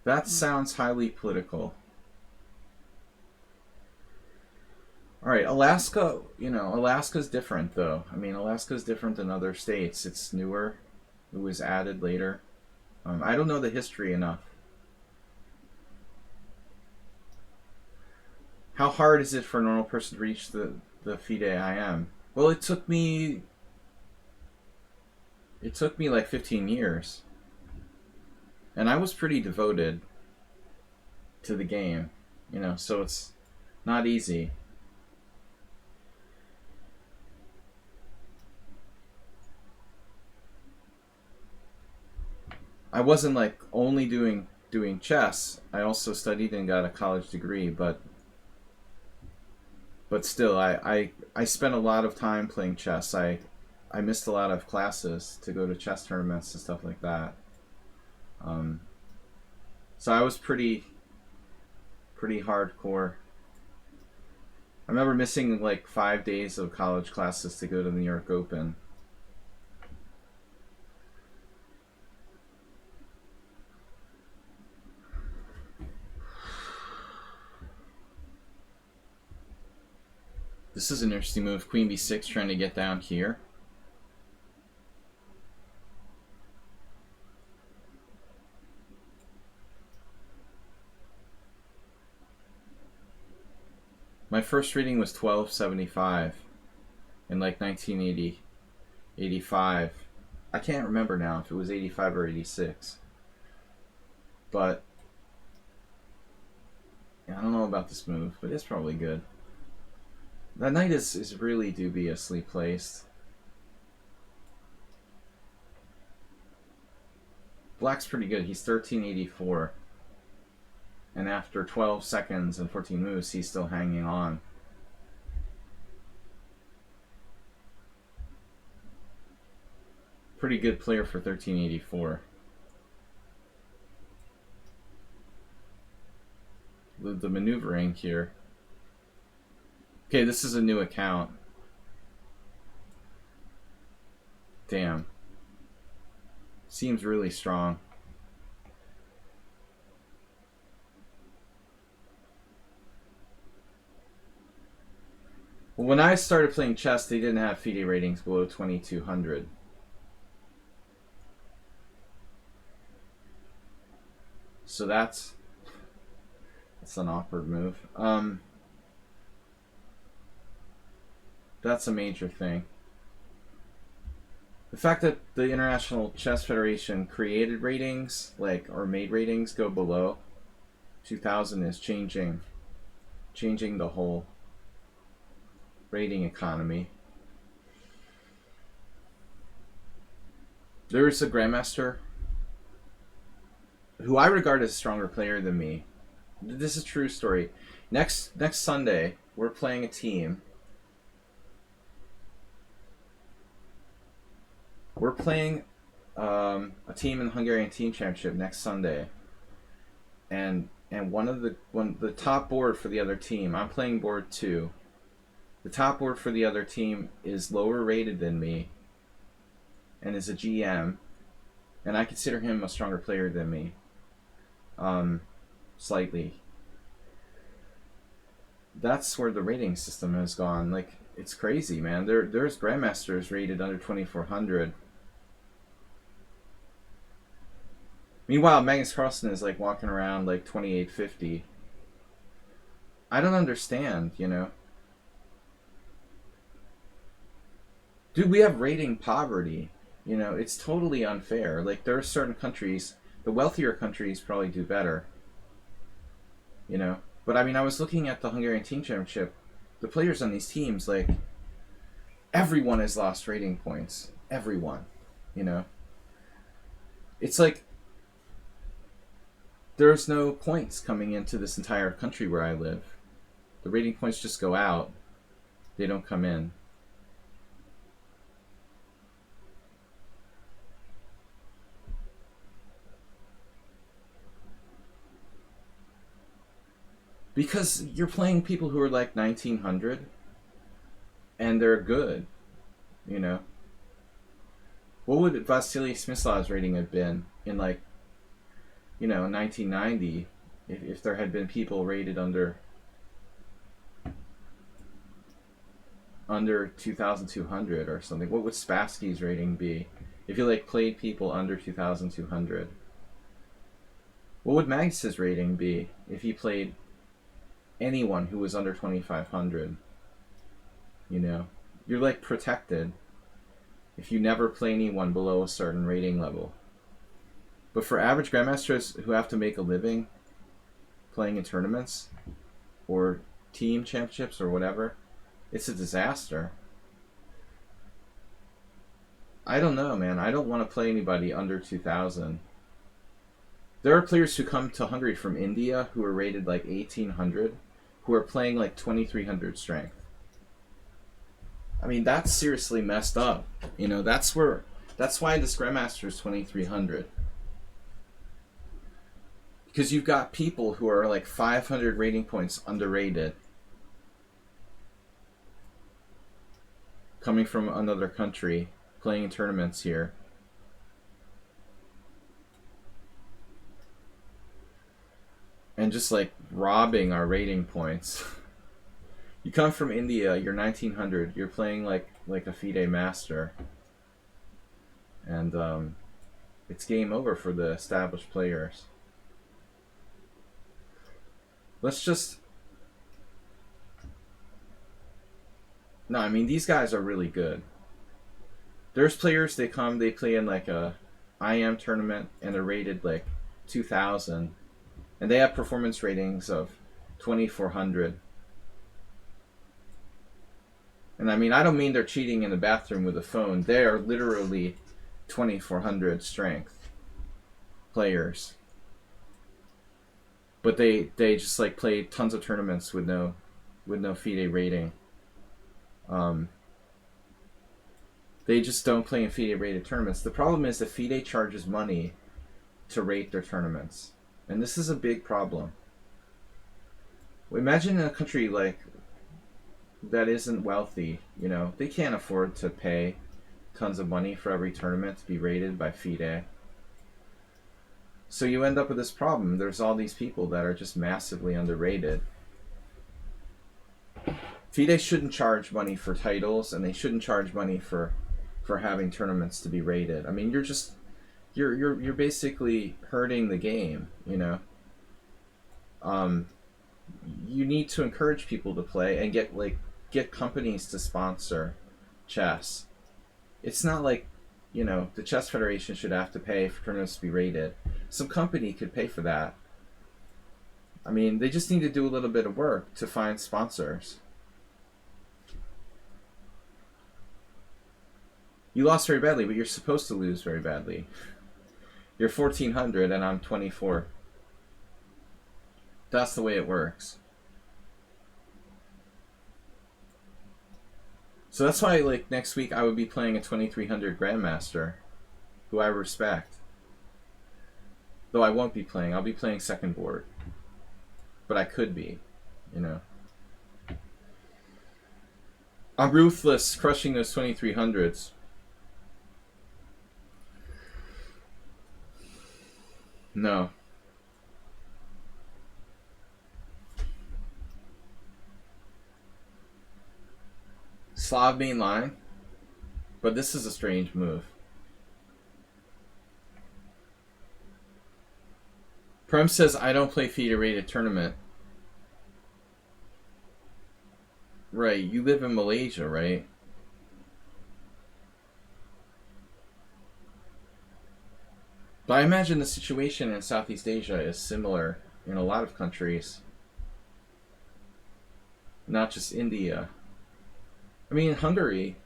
That sounds highly political. Alright, Alaska, you know, Alaska's different, though. I mean, Alaska's different than other states. It's newer. It was added later. I don't know the history enough. How hard is it for a normal person to reach the FIDE IM? Well, it took me like 15 years. And I was pretty devoted to the game, you know, so it's not easy. I wasn't, like, only doing chess. I also studied and got a college degree, but But still, I spent a lot of time playing chess. I missed a lot of classes to go to chess tournaments and stuff like that. Um, so I was pretty hardcore. I remember missing like 5 days of college classes to go to the New York Open. This is an interesting move. Queen b6 trying to get down here. My first reading was 1275 in like 1980, 85. I can't remember now if it was 85 or 86. But yeah, I don't know about this move, but it's probably good. That knight is really dubiously placed. Black's pretty good. He's 1384. And after 12 seconds and 14 moves, he's still hanging on. Pretty good player for 1384. The maneuvering here. Okay, this is a new account. Damn. Seems really strong. Well, when I started playing chess, they didn't have FIDE ratings below 2200. So that's an awkward move. That's a major thing. The fact that the International Chess Federation created ratings, or made ratings go below 2000 is changing the whole rating economy. There is a grandmaster who I regard as a stronger player than me. This is a true story. Next Sunday, we're playing a team. We're playing a team in the Hungarian Team Championship next Sunday, and the top board for the other team. I'm playing board 2. The top board for the other team is lower rated than me, and is a GM, and I consider him a stronger player than me. Slightly. That's where the rating system has gone. Like, it's crazy, man. There's grandmasters rated under 2400. Meanwhile, Magnus Carlsen is like walking around like 2850. I don't understand, you know. Dude, we have rating poverty. You know, it's totally unfair. Like, there are certain countries, the wealthier countries probably do better. You know? But I mean, I was looking at the Hungarian Team Championship. The players on these teams, like, everyone has lost rating points. Everyone. You know? It's like, there's no points coming into this entire country where I live. The rating points just go out. They don't come in. Because you're playing people who are like 1900 and they're good, you know. What would Vasily Smyslov's rating have been in, like, you know, 1990 if there had been people rated under 2200 or something? What would Spassky's rating be if he like played people under 2200? What would Magnus's rating be if he played anyone who was under 2500? You know, you're like protected if you never play anyone below a certain rating level. But for average grandmasters who have to make a living playing in tournaments or team championships or whatever, it's a disaster. I don't know, man. I don't want to play anybody under 2000. There are players who come to Hungary from India who are rated like 1800 who are playing like 2300 strength. I mean, that's seriously messed up. You know, that's why this Grandmaster is 2,300. Because you've got people who are like 500 rating points underrated, coming from another country, playing in tournaments here. And just like robbing our rating points. You come from India, you're 1900, you're playing like a FIDE master. And it's game over for the established players. Let's just... No, I mean, these guys are really good. There's players, they play in like a IM tournament, and they're rated like 2,000. And they have performance ratings of 2,400. And I mean, I don't mean they're cheating in the bathroom with a phone. They are literally 2,400 strength players. But they just like play tons of tournaments with no FIDE rating. They just don't play in FIDE rated tournaments. The problem is that FIDE charges money to rate their tournaments. And this is a big problem. Imagine in a country like that isn't wealthy, you know, they can't afford to pay tons of money for every tournament to be rated by FIDE. So you end up with this problem. There's all these people that are just massively underrated. FIDE shouldn't charge money for titles, and they shouldn't charge money for having tournaments to be rated. I mean, you're basically hurting the game, you know. You need to encourage people to play and get companies to sponsor chess. It's not like, you know, the Chess Federation should have to pay for tournaments to be rated. Some company could pay for that. I mean, they just need to do a little bit of work to find sponsors. You lost very badly, but you're supposed to lose very badly. You're 1,400 and I'm 24. That's the way it works. So that's why, like, next week I would be playing a 2,300 Grandmaster, who I respect. Though I won't be playing. I'll be playing second board. But I could be, you know. I'm ruthless, crushing those 2,300s. No. Slav main line. But this is a strange move. Prem says, I don't play FIDE rated tournament. Right, you live in Malaysia, right? But I imagine the situation in Southeast Asia is similar in a lot of countries. Not just India. I mean, in Hungary,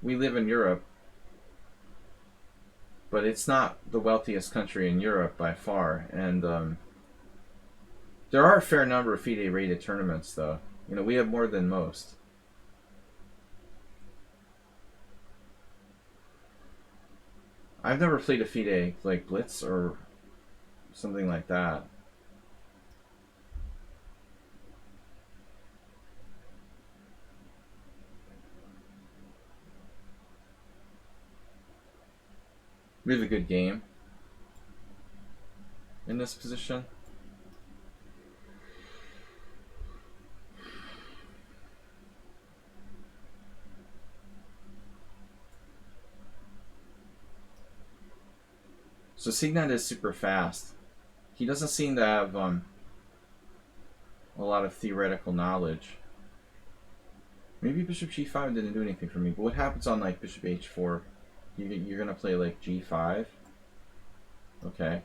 we live in Europe, but it's not the wealthiest country in Europe by far. And there are a fair number of FIDE rated tournaments, though. You know, we have more than most. I've never played a FIDE like Blitz or something like that. We have a good game in this position. So Signet is super fast. He doesn't seem to have a lot of theoretical knowledge. Maybe Bishop G5 didn't do anything for me, but what happens on like Bishop H4? You're gonna play like G5? Okay.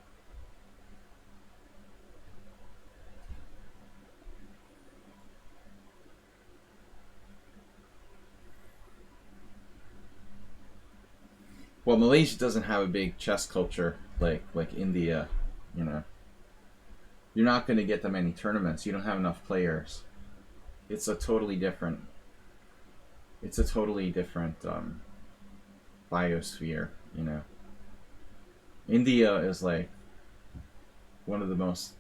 Well, Malaysia doesn't have a big chess culture like India, you know. You're not going to get that many tournaments. You don't have enough players. It's a totally different it's a totally different biosphere, you know. India is like one of the most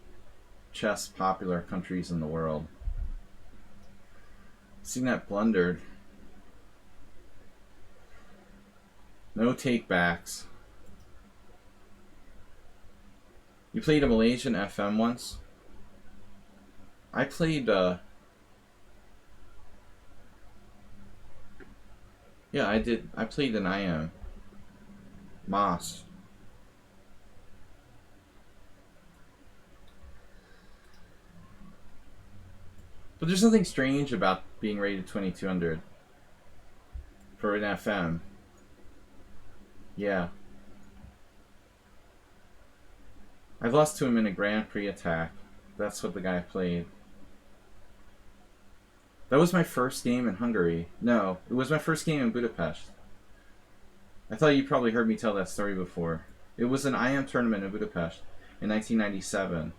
chess popular countries in the world. CNET blundered. No takebacks. You played a Malaysian FM once? I played, yeah, I did. I played an IM. Moss. But there's nothing strange about being rated 2200 for an FM. Yeah. I've lost to him in a Grand Prix attack. That's what the guy played. That was my first game in Hungary. No, it was my first game in Budapest. I thought you probably heard me tell that story before. It was an IM tournament in Budapest in 1997.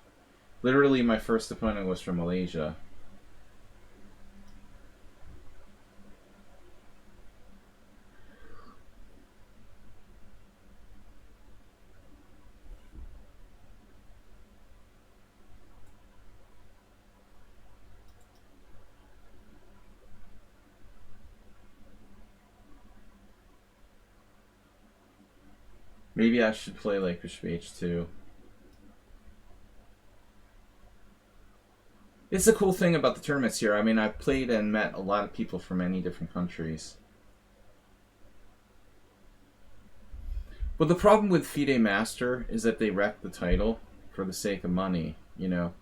Literally, my first opponent was from Malaysia. Maybe I should play like Bishop H2. It's the cool thing about the tournaments here. I mean, I've played and met a lot of people from many different countries. But the problem with FIDE Master is that they wreck the title for the sake of money, you know.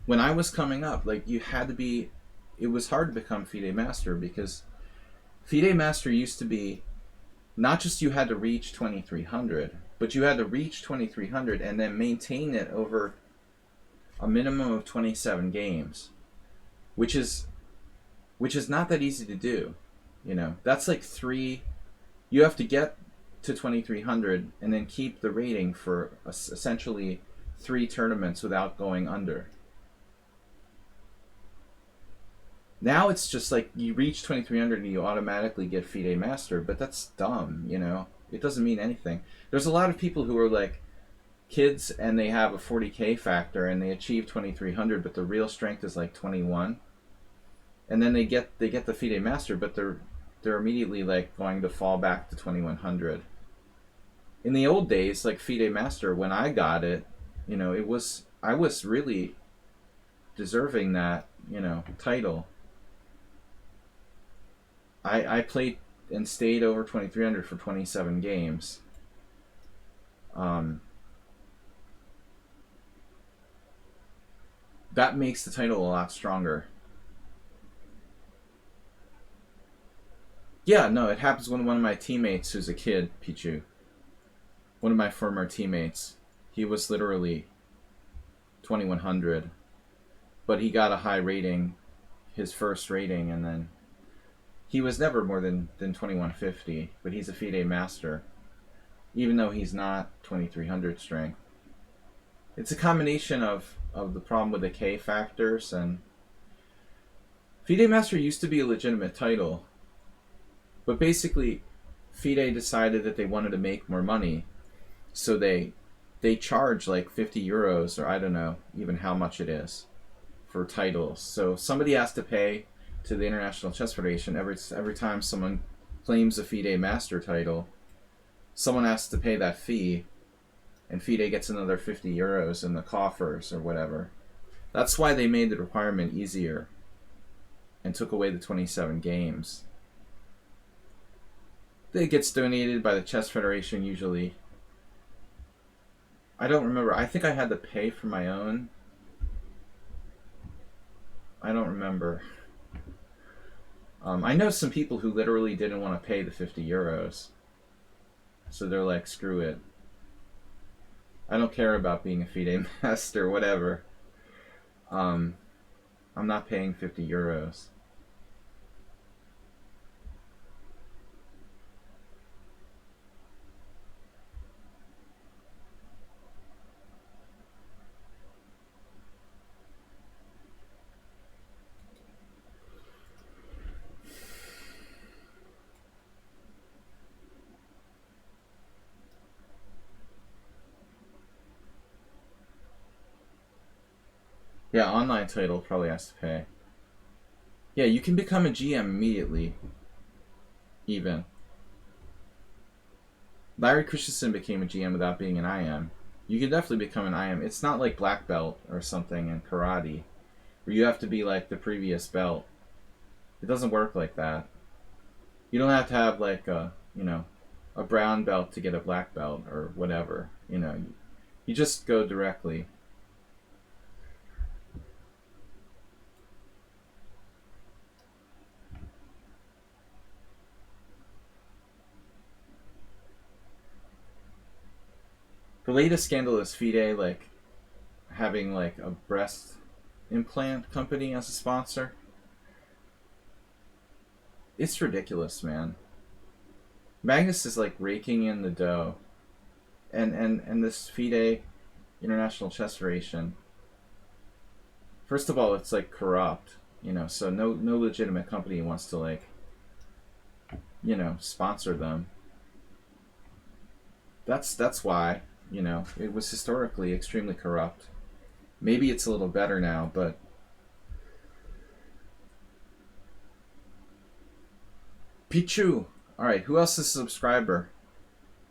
When I was coming up, like, you had to be... It was hard to become FIDE Master because FIDE Master used to be not just you had to reach 2300, but you had to reach 2300 and then maintain it over a minimum of 27 games, which is not that easy to do. You know, that's like you have to get to 2300 and then keep the rating for essentially 3 tournaments without going under. Now it's just like you reach 2300 and you automatically get FIDE Master, but that's dumb, you know? It doesn't mean anything. There's a lot of people who are like kids and they have a 40k factor and they achieve 2300, but the real strength is like 21. And then they get the FIDE Master, but they're immediately like going to fall back to 2100. In the old days, like FIDE Master, when I got it, you know, I was really deserving that, you know, title. I played and stayed over 2300 for 27 games. That makes the title a lot stronger. Yeah, no, it happens when one of my teammates who's a kid, Pichu. One of my former teammates. He was literally 2100. But he got a high rating, his first rating, and then he was never more than 2150, but he's a FIDE Master, even though he's not 2300 strength. It's a combination of the problem with the K factors, and FIDE Master used to be a legitimate title, but basically FIDE decided that they wanted to make more money, so they charge like 50 euros, or I don't know even how much it is, for titles. So somebody has to pay to the International Chess Federation every time someone claims a FIDE Master title. Someone has to pay that fee, and FIDE gets another 50 euros in the coffers or whatever. That's why they made the requirement easier and took away the 27 games. It gets donated by the Chess Federation usually. I don't remember. I think I had to pay for my own. I don't remember. I know some people who literally didn't want to pay the 50 euros. So they're like, screw it. I don't care about being a FIDE Master, whatever. I'm not paying 50 euros. Yeah, online title probably has to pay. Yeah, you can become a GM immediately, even. Larry Christensen became a GM without being an IM. You can definitely become an IM. It's not like black belt or something in karate, where you have to be like the previous belt. It doesn't work like that. You don't have to have like a brown belt to get a black belt or whatever. You just go directly. The latest scandal is FIDE like having like a breast implant company as a sponsor. It's ridiculous, man. Magnus is like raking in the dough, and this FIDE, International Chess Federation. First of all, it's like corrupt, so no legitimate company wants to like, sponsor them. That's why, it was historically extremely corrupt. Maybe it's a little better now, but Pichu. All right, who else is a subscriber?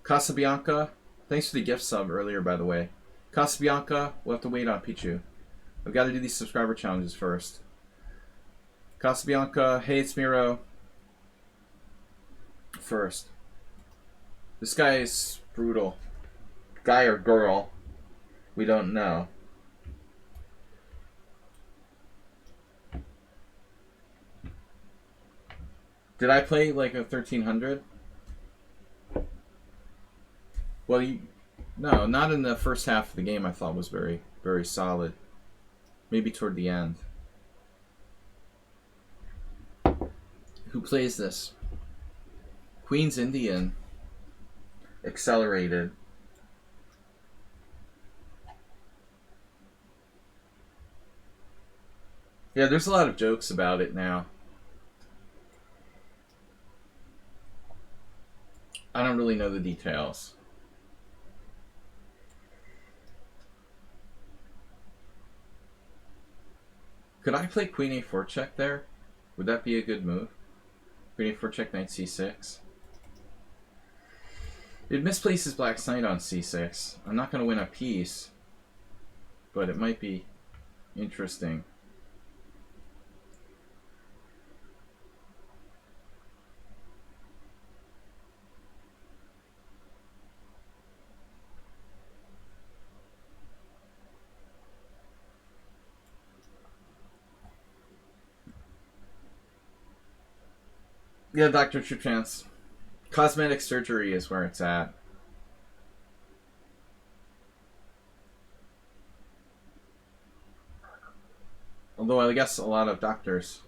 Casabianca. Thanks for the gift sub earlier, by the way. Casabianca, we'll have to wait on Pichu. I've got to do these subscriber challenges first. Casabianca, hey, it's Miro. First. This guy is brutal. Guy or girl? We don't know. Did I play like a 1300? Well, no, not in the first half of the game. I thought was very, very solid. Maybe toward the end. Who plays this? Queen's Indian. Accelerated. Yeah, there's a lot of jokes about it now. I don't really know the details. Could I play Queen A4 check there? Would that be a good move? Queen A4 check, Knight C6. It misplaces Black's Knight on C6. I'm not going to win a piece, but it might be interesting. Yeah, Dr. Chance. Cosmetic surgery is where it's at. Although I guess a lot of doctors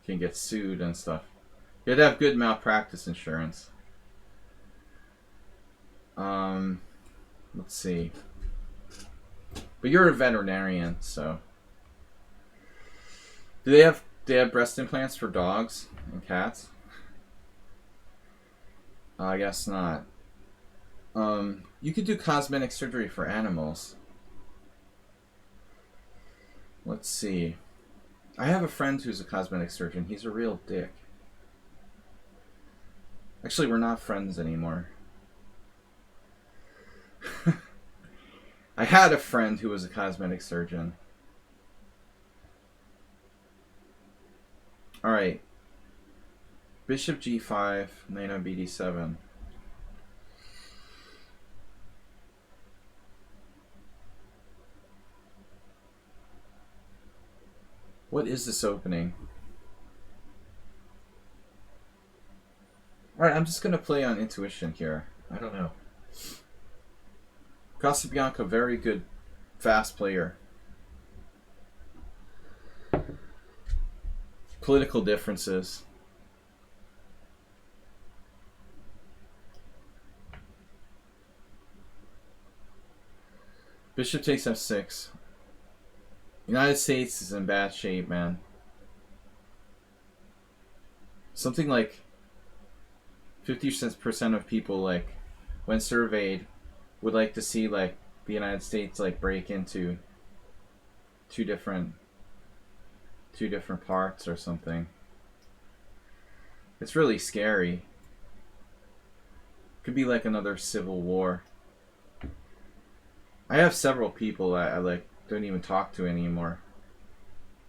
can get sued and stuff. You have to have good malpractice insurance. Let's see. But you're a veterinarian, so. Do they have breast implants for dogs and cats? I guess not. You could do cosmetic surgery for animals. Let's see. I have a friend who's a cosmetic surgeon. He's a real dick. Actually, we're not friends anymore. I had a friend who was a cosmetic surgeon. Alright. Bishop G5, Knight on BD7. What is this opening? Alright, I'm just going to play on intuition here. I don't know. Casabianca, very good, fast player. Political differences. Bishop takes F6. United States is in bad shape, man. Something like 50% of people, like, when surveyed, would like to see, like, the United States, like, break into two different parts or something. It's really scary. Could be like another civil war. I have several people that I like don't even talk to anymore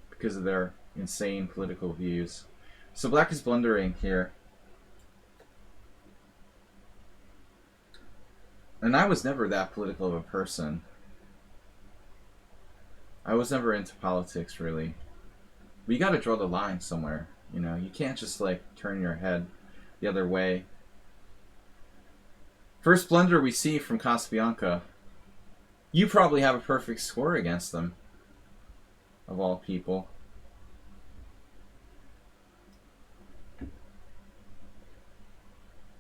because of their insane political views. So black is blundering here. And I was never that political of a person. I was never into politics, really. But you gotta draw the line somewhere, you know? You can't just, like, turn your head the other way. First blunder we see from Casabianca. You probably have a perfect score against them. Of all people.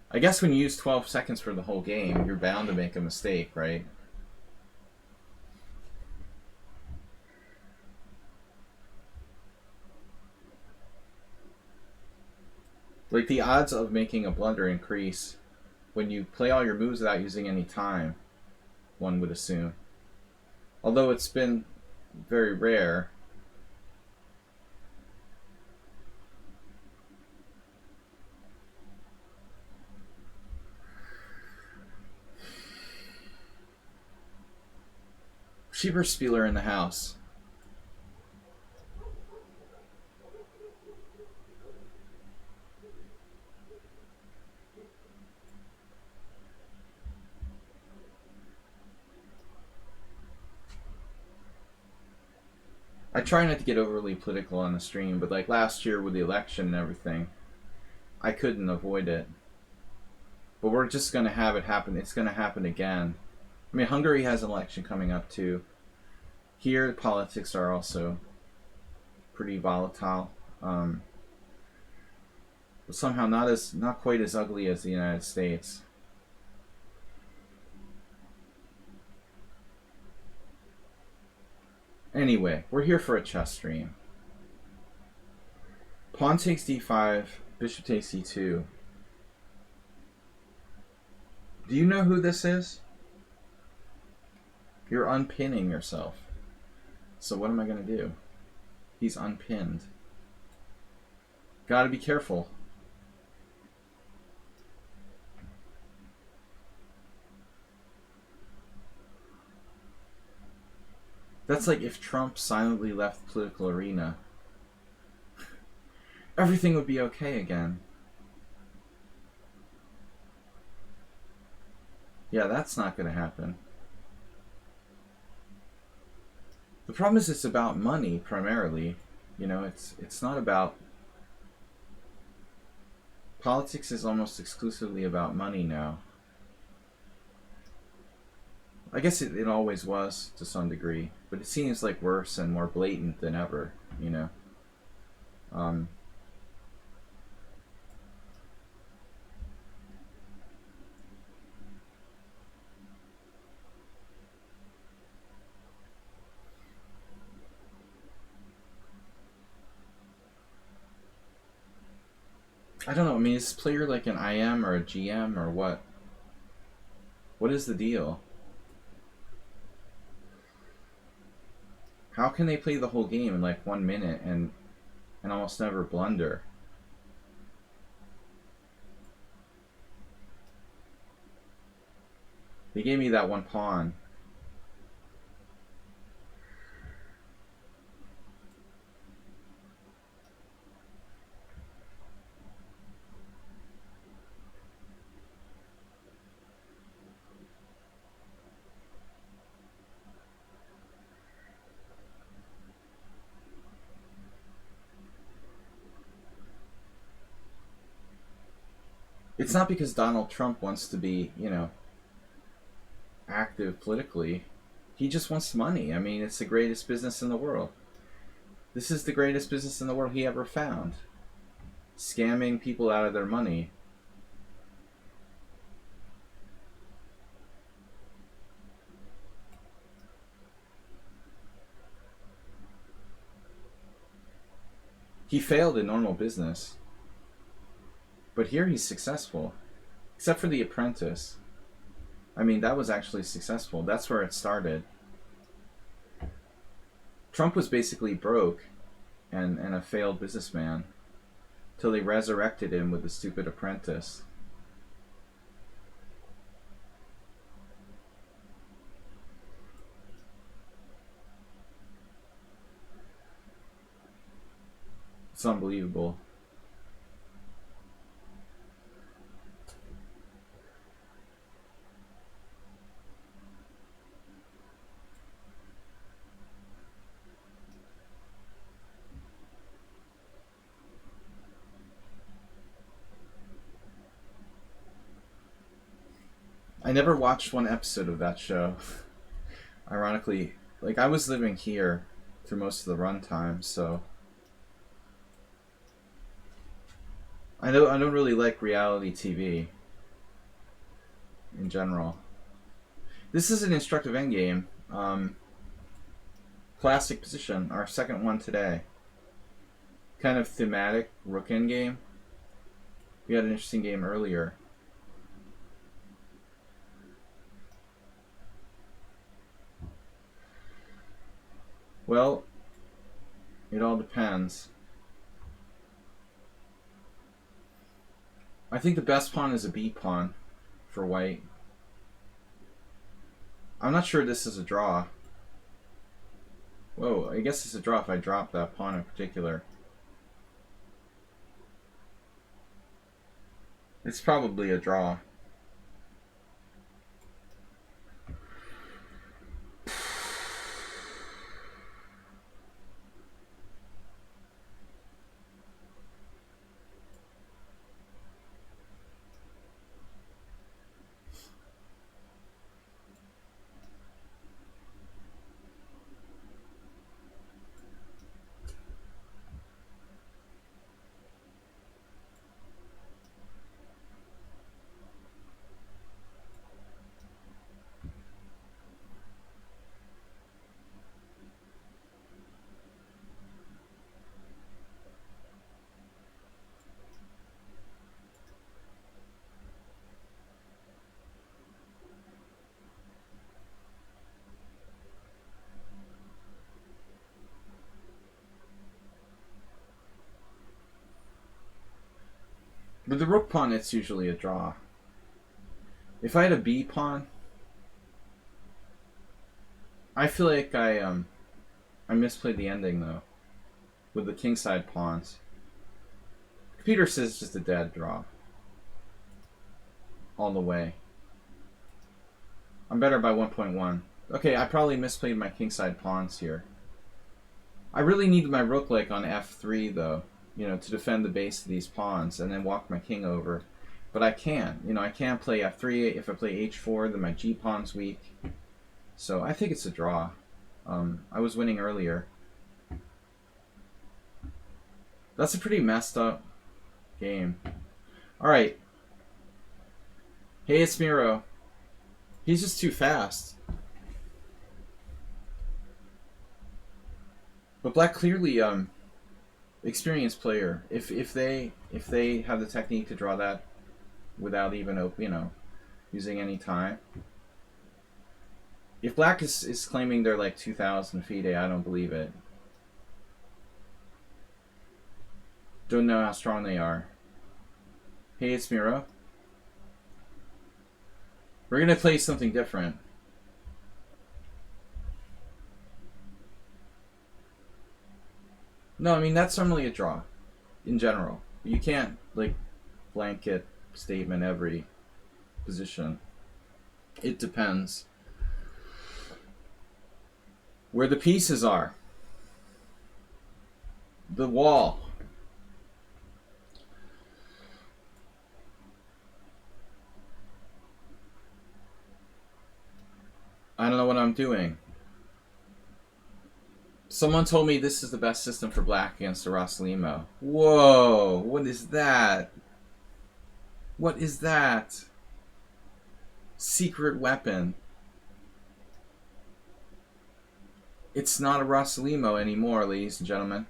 I guess when you use 12 seconds for the whole game, you're bound to make a mistake, right? Like, the odds of making a blunder increase when you play all your moves without using any time, one would assume. Although it's been very rare. Schieberspieler in the house. I try not to get overly political on the stream, but like last year with the election and everything, I couldn't avoid it. But we're just going to have it happen. It's going to happen again. I mean, Hungary has an election coming up too. Here, politics are also pretty volatile. But somehow not quite as ugly as the United States. Anyway, we're here for a chess stream. Pawn takes d5, bishop takes e2. Do you know who this is? You're unpinning yourself. So what am I going to do? He's unpinned. Gotta be careful. That's like if Trump silently left the political arena. Everything would be okay again. Yeah, that's not going to happen. The problem is it's about money primarily. You know, it's not about... Politics is almost exclusively about money now. I guess it always was to some degree, but it seems like worse and more blatant than ever, you know. I don't know, I mean, is this player like an IM or a GM or what? What is the deal? How can they play the whole game in like 1 minute and almost never blunder? They gave me that one pawn. It's not because Donald Trump wants to be, you know, active politically. He just wants money. I mean, it's the greatest business in the world. This is the greatest business in the world he ever found. Scamming people out of their money. He failed in normal business. But here he's successful. Except for The Apprentice. I mean, that was actually successful. That's where it started. Trump was basically broke and a failed businessman till they resurrected him with the stupid apprentice. It's unbelievable. I never watched one episode of that show. Ironically, like, I was living here through most of the runtime, so I don't really like reality TV in general. This is an instructive endgame. Classic position, our second one today. Kind of thematic rook endgame. We had an interesting game earlier. Well, it all depends. I think the best pawn is a b pawn for white. I'm not sure this is a draw. Whoa, I guess it's a draw if I drop that pawn in particular. It's probably a draw. With the rook pawn, it's usually a draw. If I had a b pawn, I feel like I misplayed the ending though. With the kingside pawns, Peter says it's just a dead draw. All the way. I'm better by 1.1. Okay, I probably misplayed my kingside pawns here. I really need my rook like on f3 though, you know, to defend the base of these pawns and then walk my king over. But I can't. You know, I can't play f3. If I play h4, then my g pawn's weak. So I think it's a draw. I was winning earlier. That's a pretty messed up game. Alright. Hey, it's Miro. He's just too fast. But black clearly experienced player. If they have the technique to draw that without even, you know, using any time. If black is claiming they're like 2,000 FIDE, I don't believe it. Don't know how strong they are. Hey, it's Miro. We're gonna play something different. No, I mean that's normally a draw, in general. You can't like blanket statement every position. It depends where the pieces are. The wall. I don't know what I'm doing. Someone told me this is the best system for black against a Rossalimo. Whoa, what is that? What is that? Secret weapon. It's not a Rossalimo anymore, ladies and gentlemen.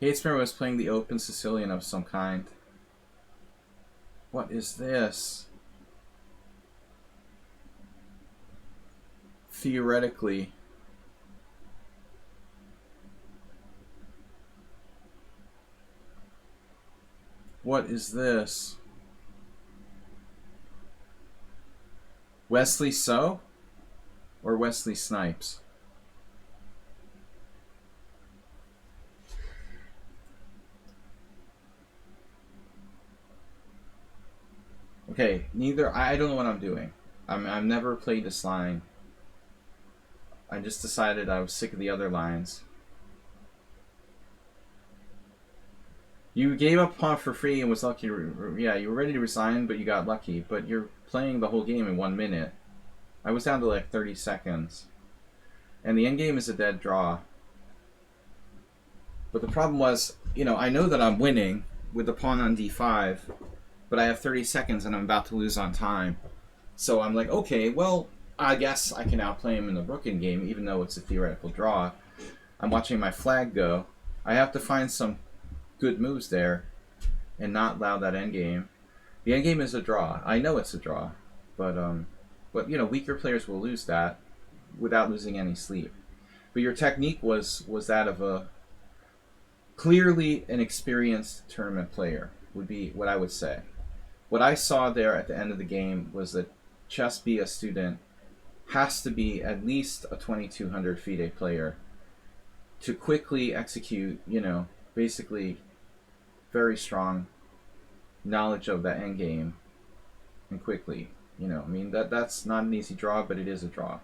Hatesmere was playing the open Sicilian of some kind. What is this? Theoretically. What is this? Wesley So? Or Wesley Snipes? Okay, neither. I don't know what I'm doing. I've never played this line. I just decided I was sick of the other lines. You gave up pawn for free and was lucky. Yeah, you were ready to resign, but you got lucky. But you're playing the whole game in 1 minute. I was down to like 30 seconds. And the endgame is a dead draw. But the problem was, I know that I'm winning with the pawn on d5, but I have 30 seconds and I'm about to lose on time. So I'm like, okay, well, I guess I can outplay him in the rook endgame, even though it's a theoretical draw. I'm watching my flag go. I have to find some good moves there and not allow that endgame. The endgame is a draw. I know it's a draw, but weaker players will lose that without losing any sleep. But your technique was that of a clearly an experienced tournament player, would be what I would say. What I saw there at the end of the game was that Chess Be a student has to be at least a 2200 FIDE player to quickly execute, basically very strong knowledge of that endgame and quickly. That's not an easy draw, but it is a draw.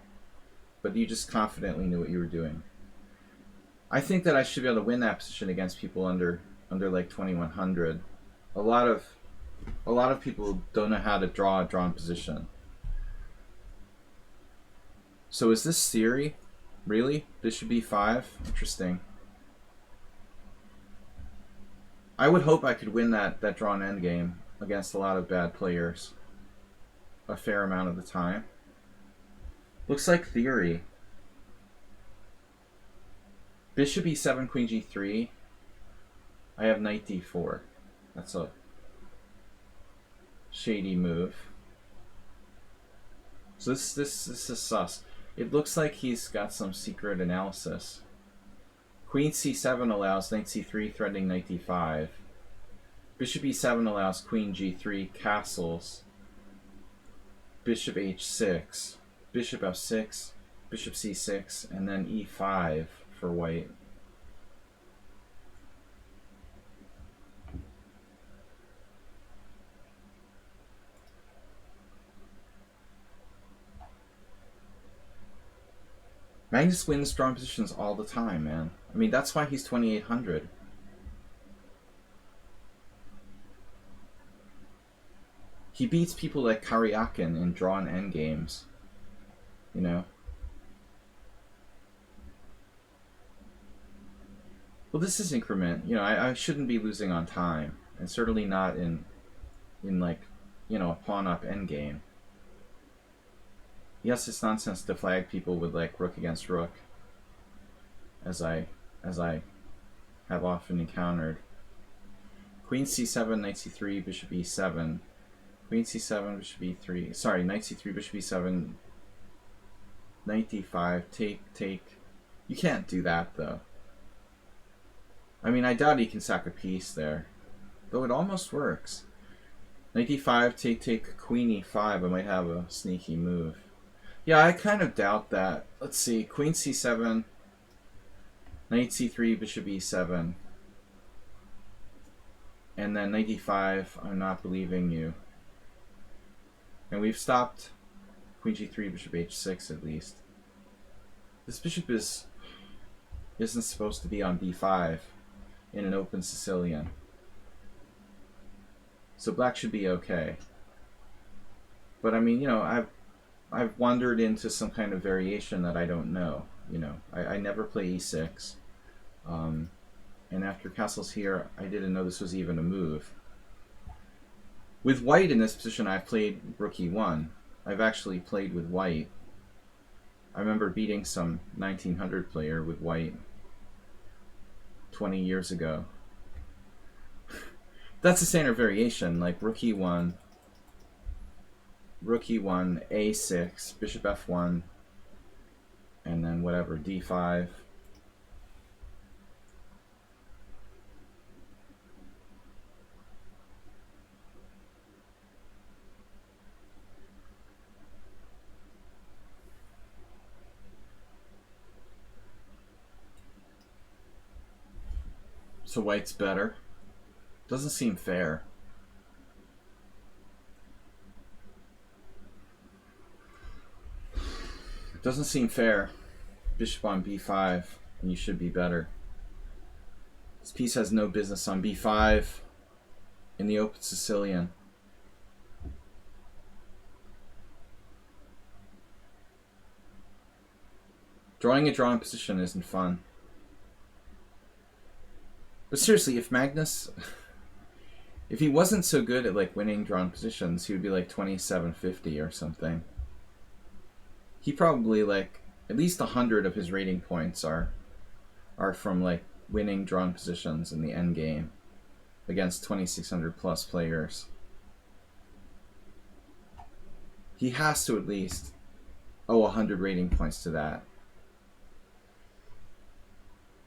But you just confidently knew what you were doing. I think that I should be able to win that position against people under like 2100. A lot of people don't know how to draw a drawn position. So is this theory? Really? Bishop e5? Interesting. I would hope I could win that drawn endgame against a lot of bad players a fair amount of the time. Looks like theory. Bishop e7, queen g3. I have knight d4. That's a shady move. So this is sus. It looks like he's got some secret analysis. Queen c7 allows knight c3 threatening knight d5. Bishop e7 allows queen g3 castles. Bishop h6. Bishop f6. Bishop c6. And then e5 for white. Magnus wins drawn positions all the time, man. I mean, that's why he's 2800. He beats people like Karyakin in drawn endgames. Well, this is increment. I shouldn't be losing on time, and certainly not in like, a pawn up endgame. Yes, it's nonsense to flag people with like rook against rook, as I have often encountered. Queen c7, knight c3, bishop e7. Queen c7, bishop e3. Sorry, knight c3, bishop e7. Knight d5, take. You can't do that though. I mean, I doubt he can sack a piece there, though it almost works. Knight d5, take, queen e5. I might have a sneaky move. Yeah, I kind of doubt that. Let's see, queen c7, knight c3, bishop e7, and then knight d5. I'm not believing you. And we've stopped queen g3, bishop h6 at least. This bishop isn't supposed to be on b5 in an open Sicilian. So black should be okay. But I mean, I've wandered into some kind of variation that I don't know. I never play e6. And after castles here, I didn't know this was even a move. With white in this position, I've played rook e1. I've actually played with white. I remember beating some 1900 player with white 20 years ago. That's a standard variation, like rook e1, a6, bishop f1, and then whatever, d5. So white's better. Doesn't seem fair. Doesn't seem fair. Bishop on b5, and you should be better. This piece has no business on b5 in the open Sicilian. Drawing a drawn position isn't fun. But seriously, if Magnus, if he wasn't so good at like winning drawn positions, he would be like 2750 or something. He probably like at least 100 of his rating points are from like winning drawn positions in the end game against 2600 plus players. He has to at least owe 100 rating points to that.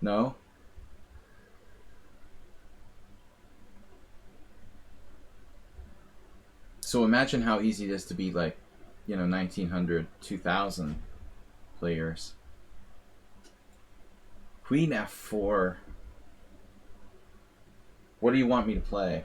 No? So imagine how easy it is to beat like, 1900, 2000 players. Queen f4. What do you want me to play?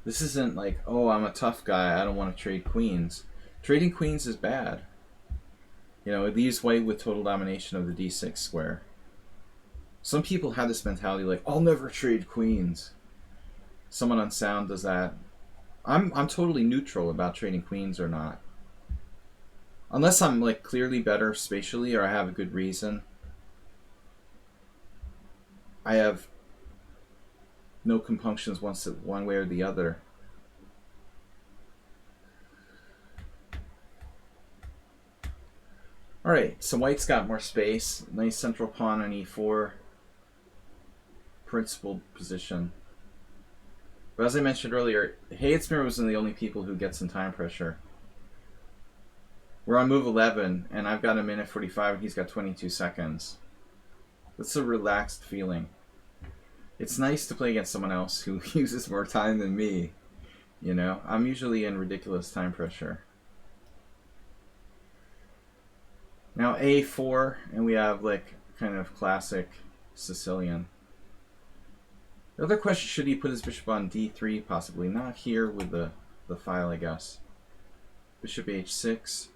This isn't like, oh, I'm a tough guy, I don't want to trade queens. Trading queens is bad. It leaves white with total domination of the d6 square. Some people have this mentality like, I'll never trade queens. Someone on Sound does that. I'm totally neutral about trading queens or not. Unless I'm like clearly better spatially or I have a good reason. I have no compunctions one way or the other. Alright, so white's got more space. Nice central pawn on e4. Principled position. But as I mentioned earlier, Hayetsmir wasn't the only people who get some time pressure. We're on move 11, and I've got a minute 45, and he's got 22 seconds. That's a relaxed feeling. It's nice to play against someone else who uses more time than me. I'm usually in ridiculous time pressure. Now a4, and we have like kind of classic Sicilian. The other question, should he put his bishop on d3? Possibly not here with the file, I guess. Bishop h6.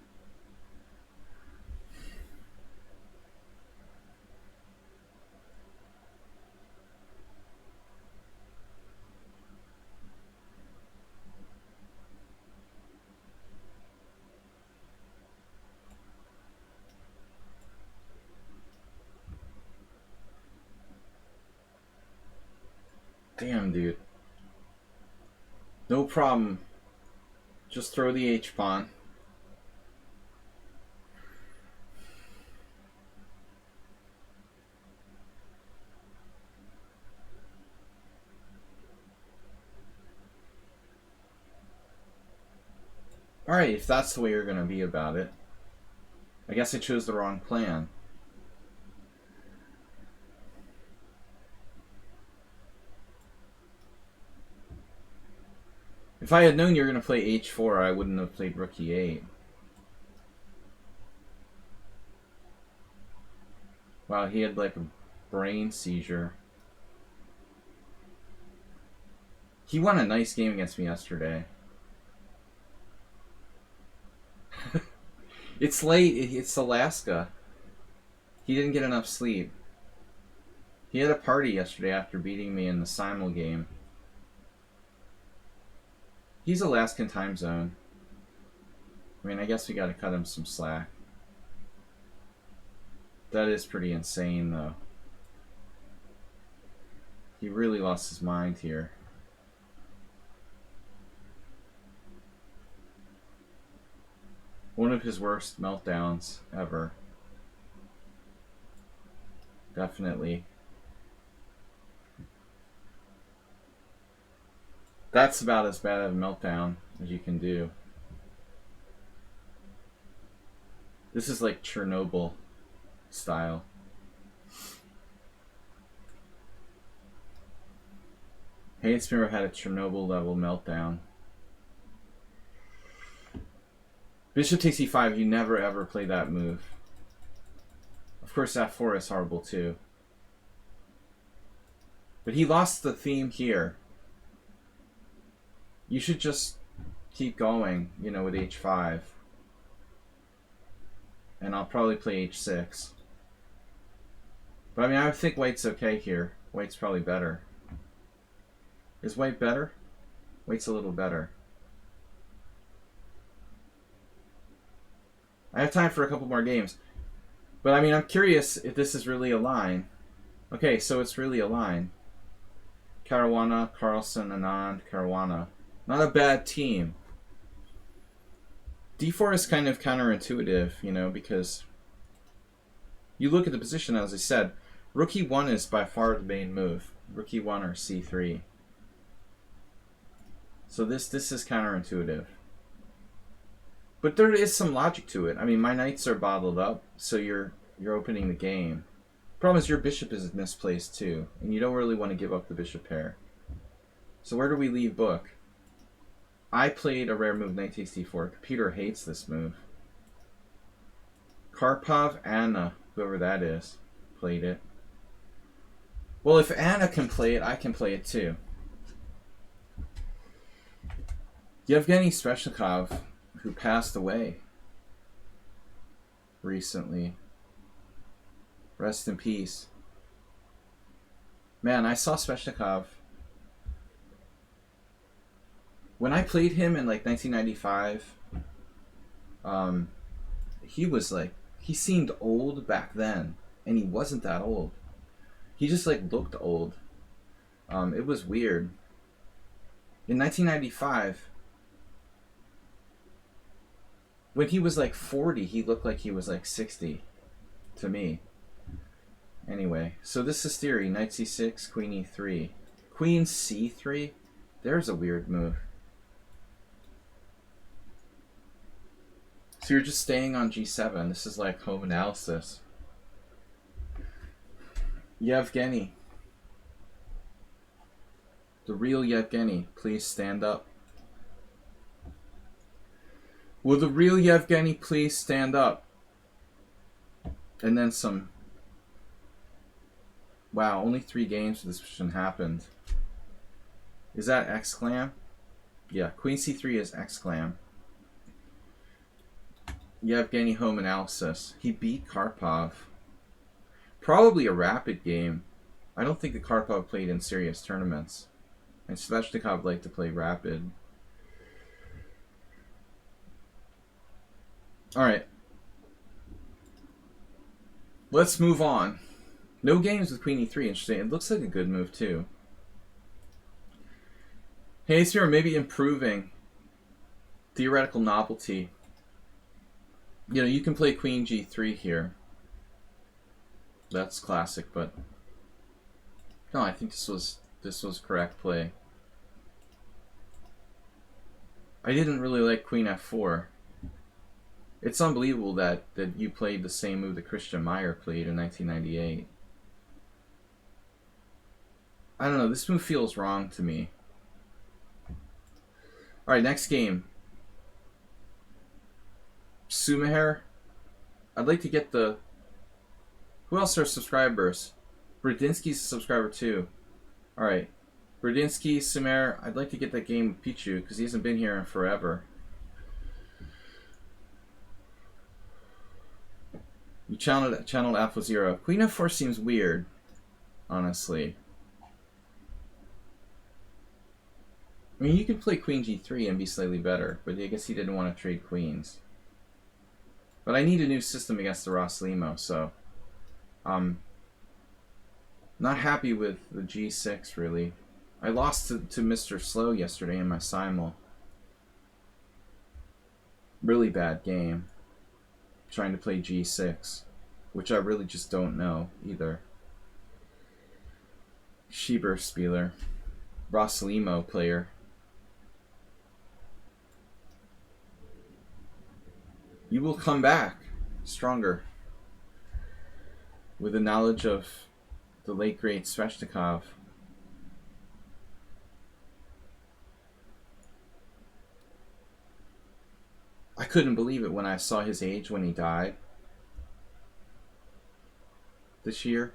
Damn, dude. No problem. Just throw the h-pawn. Alright, if that's the way you're going to be about it. I guess I chose the wrong plan. If I had known you were going to play h4, I wouldn't have played rook e8. Wow, he had like a brain seizure. He won a nice game against me yesterday. It's late. It's Alaska. He didn't get enough sleep. He had a party yesterday after beating me in the simul game. He's Alaskan time zone. I mean, I guess we gotta cut him some slack. That is pretty insane, though. He really lost his mind here. One of his worst meltdowns ever. Definitely. That's about as bad of a meltdown as you can do. This is like Chernobyl style. Hayetsmir had a Chernobyl level meltdown. Bishop takes e5. You never ever play that move. Of course, f4 is horrible too. But he lost the theme here. You should just keep going, you know, with h5. And I'll probably play h6. But I mean, I would think white's okay here. White's probably better. Is white better? White's a little better. I have time for a couple more games. But I mean, I'm curious if this is really a line. Okay, so it's really a line. Caruana, Carlsen, Anand, Caruana. Not a bad team. d4 is kind of counterintuitive, you know, because you look at the position, as I said, rook e1 is by far the main move. Rook e1 or c3. So this is counterintuitive. But there is some logic to it. I mean, my knights are bottled up, so you're opening the game. Problem is your bishop is misplaced too, and you don't really want to give up the bishop pair. So where do we leave book? I played a rare move, knight takes d4. Computer hates this move. Karpov, Anna, whoever that is, played it. Well, if Anna can play it, I can play it too. Yevgeny Sveshnikov, who passed away recently. Rest in peace. Man, I saw Sveshnikov. When I played him in like 1995, he was like, he seemed old back then, and he wasn't that old. He just like looked old. It was weird. In 1995, when he was like 40, he looked like he was like 60 to me. Anyway, so this is theory. Knight c6, queen e3. Queen c3? There's a weird move. So you're just staying on g7. This is like home analysis. Yevgeny. The real Yevgeny, please stand up. Will the real Yevgeny please stand up? And then some. Wow, only 3 games for this position happened. Is that exclam? Yeah, queen c3 is exclam. Yevgeny home analysis. He beat Karpov. Probably a rapid game. I don't think that Karpov played in serious tournaments. And Sveshnikov liked to play rapid. Alright. Let's move on. No games with queen e3. Interesting. It looks like a good move too. Hey, it's here maybe improving. Theoretical novelty. You know, you can play queen g3 here. That's classic, but no, I think this was correct play. I didn't really like queen f4. It's unbelievable that you played the same move that Christian Meyer played in 1998. I don't know, this move feels wrong to me. Alright, next game. Sumaher. I'd like to get the... Who else are subscribers? Bradinsky's a subscriber too. Alright. Bradinsky, Sumaher. I'd like to get that game with Pichu because he hasn't been here in forever. You channeled Alpha Zero. Queen f4 seems weird, honestly. I mean, you can play queen g3 and be slightly better, but I guess he didn't want to trade queens. But I need a new system against the Ross Limo, so not happy with the g6 really. I lost to Mr. Slow yesterday in my simul. Really bad game. Trying to play g6, which I really just don't know either. Schieber Spieler, Ross Limo player. You will come back stronger with the knowledge of the late great Sveshnikov. I couldn't believe it when I saw his age when he died this year.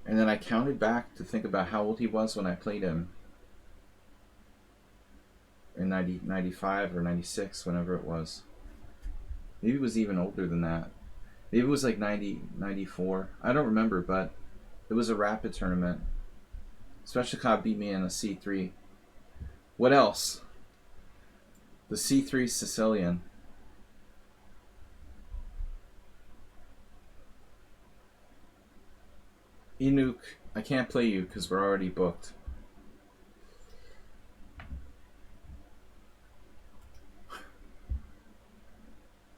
And then I counted back to think about how old he was when I played him in 95 or 96, whenever it was. Maybe it was even older than that. Maybe it was like 90, 94. I don't remember, but it was a rapid tournament. Sveshnikov beat me in a C3. What else? The C3 Sicilian. Inuk, I can't play you because we're already booked.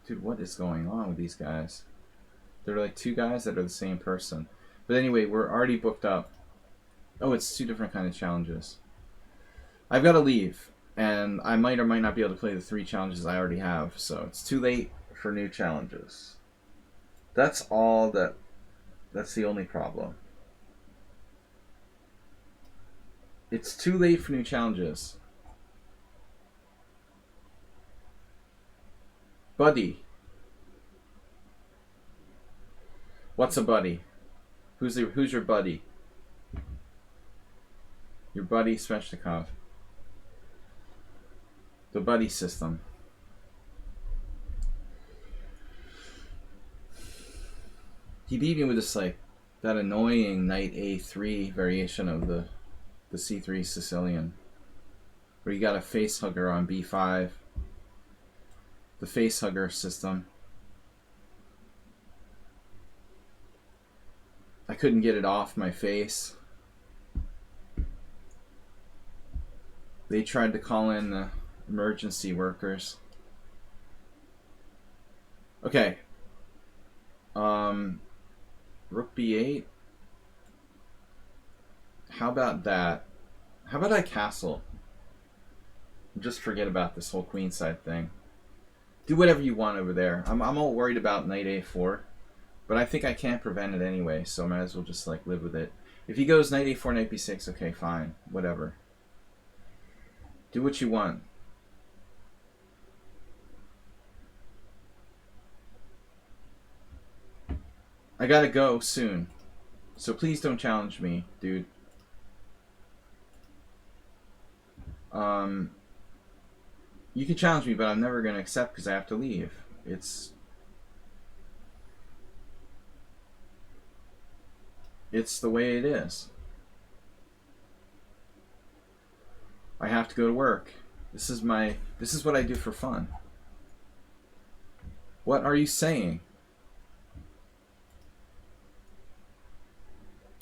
Dude, what is going on with these guys? They're like two guys that are the same person. But anyway, we're already booked up. Oh, it's two different kind of challenges. I've got to leave, and I might or might not be able to play the 3 challenges I already have, so it's too late for new challenges. That's the only problem. It's too late for new challenges. Buddy. What's a buddy? Who's your buddy? Your buddy Sveshnikov. The buddy system. He beat me with this that annoying knight A3 variation of the C3 Sicilian, where you got a face hugger on B5. The face hugger system. I couldn't get it off my face. They tried to call in the emergency workers. Okay. Rook B8. How about that? How about I castle? Just forget about this whole queenside thing. Do whatever you want over there. I'm all worried about knight A4, but I think I can't prevent it anyway, so I might as well just live with it. If he goes knight A4, knight B6, okay, fine, whatever. Do what you want. I gotta go soon, so please don't challenge me, dude. You can challenge me, but I'm never gonna accept because I have to leave. It's the way it is. I have to go to work. This is what I do for fun. What are you saying?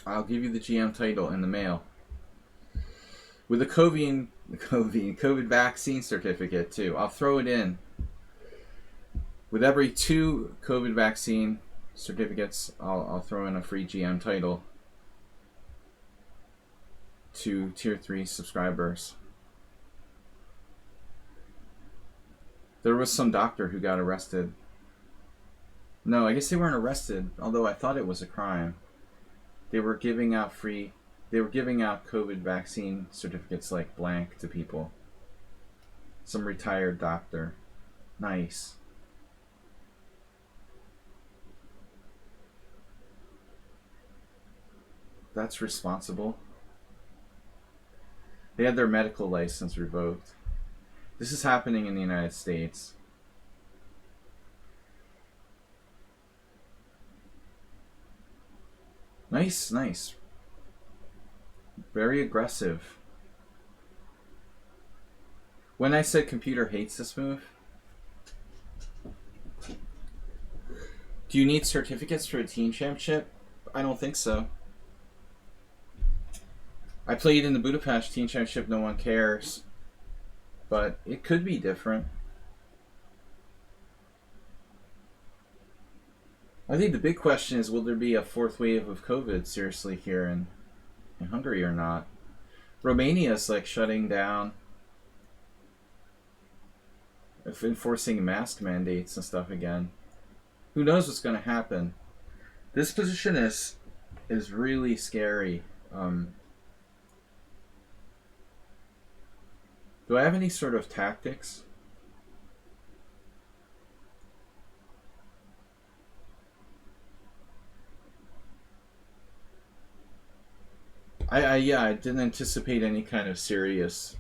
I'll give you the GM title in the mail. With a COVID vaccine certificate too. I'll throw it in. With every 2 COVID vaccine certificates, I'll throw in a free GM title to tier 3 subscribers. There was some doctor who got arrested. No, I guess they weren't arrested, although I thought it was a crime. They were giving out COVID vaccine certificates blank to people. Some retired doctor. Nice. That's responsible. They had their medical license revoked. This is happening in the United States. Nice, nice. Very aggressive. When I said computer hates this move, do you need certificates for a team championship? I don't think so. I played in the Budapest team championship, no one cares. But it could be different. I think the big question is, will there be a 4th wave of COVID seriously here in Hungary or not? Romania's shutting down, enforcing mask mandates and stuff again. Who knows what's going to happen? This position is really scary. Do I have any sort of tactics? Yeah, I didn't anticipate any kind of serious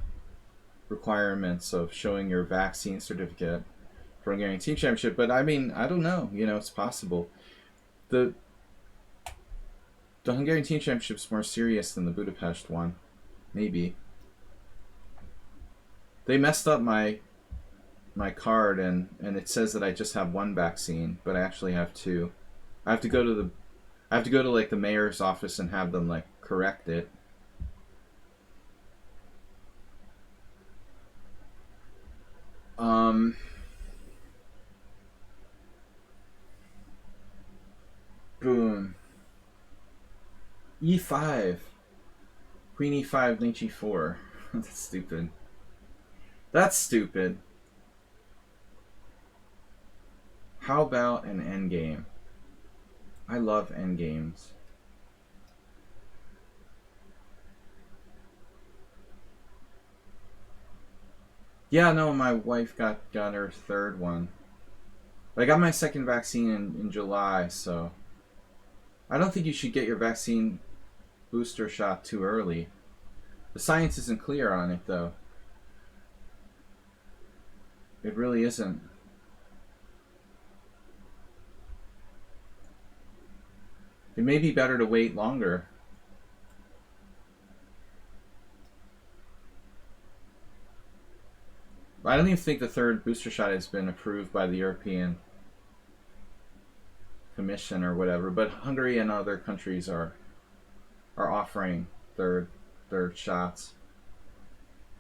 requirements of showing your vaccine certificate for Hungarian Team Championship, but I mean, I don't know. It's possible. The the Hungarian Team Championship is more serious than the Budapest one, maybe. They messed up my card, and it says that I just have one vaccine, but I actually have two. I have to go to like the mayor's office and have them like correct it. Um, boom. E5. Queen E5, Knight G4. That's stupid. That's stupid. How about an endgame? I love endgames. Yeah, no, my wife got her third one. I got my second vaccine in July, so I don't think you should get your vaccine booster shot too early. The science isn't clear on it, though. It really isn't. It may be better to wait longer. I don't even think the third booster shot has been approved by the European Commission or whatever, but Hungary and other countries are offering third shots.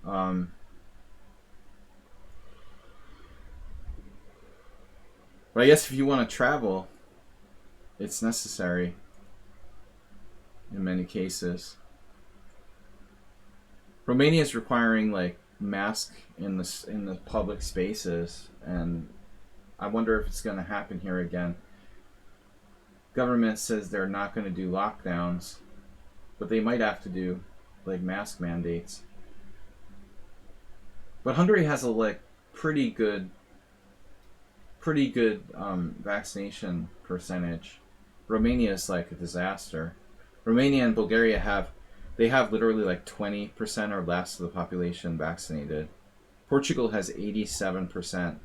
But I guess if you want to travel, it's necessary in many cases. Romania is requiring like mask in the public spaces, and I wonder if it's going to happen here again. Government says they're not going to do lockdowns, but they might have to do like mask mandates. But Hungary has a like pretty good vaccination percentage. Romania is like a disaster. Romania and Bulgaria have literally like 20% or less of the population vaccinated. Portugal has 87%.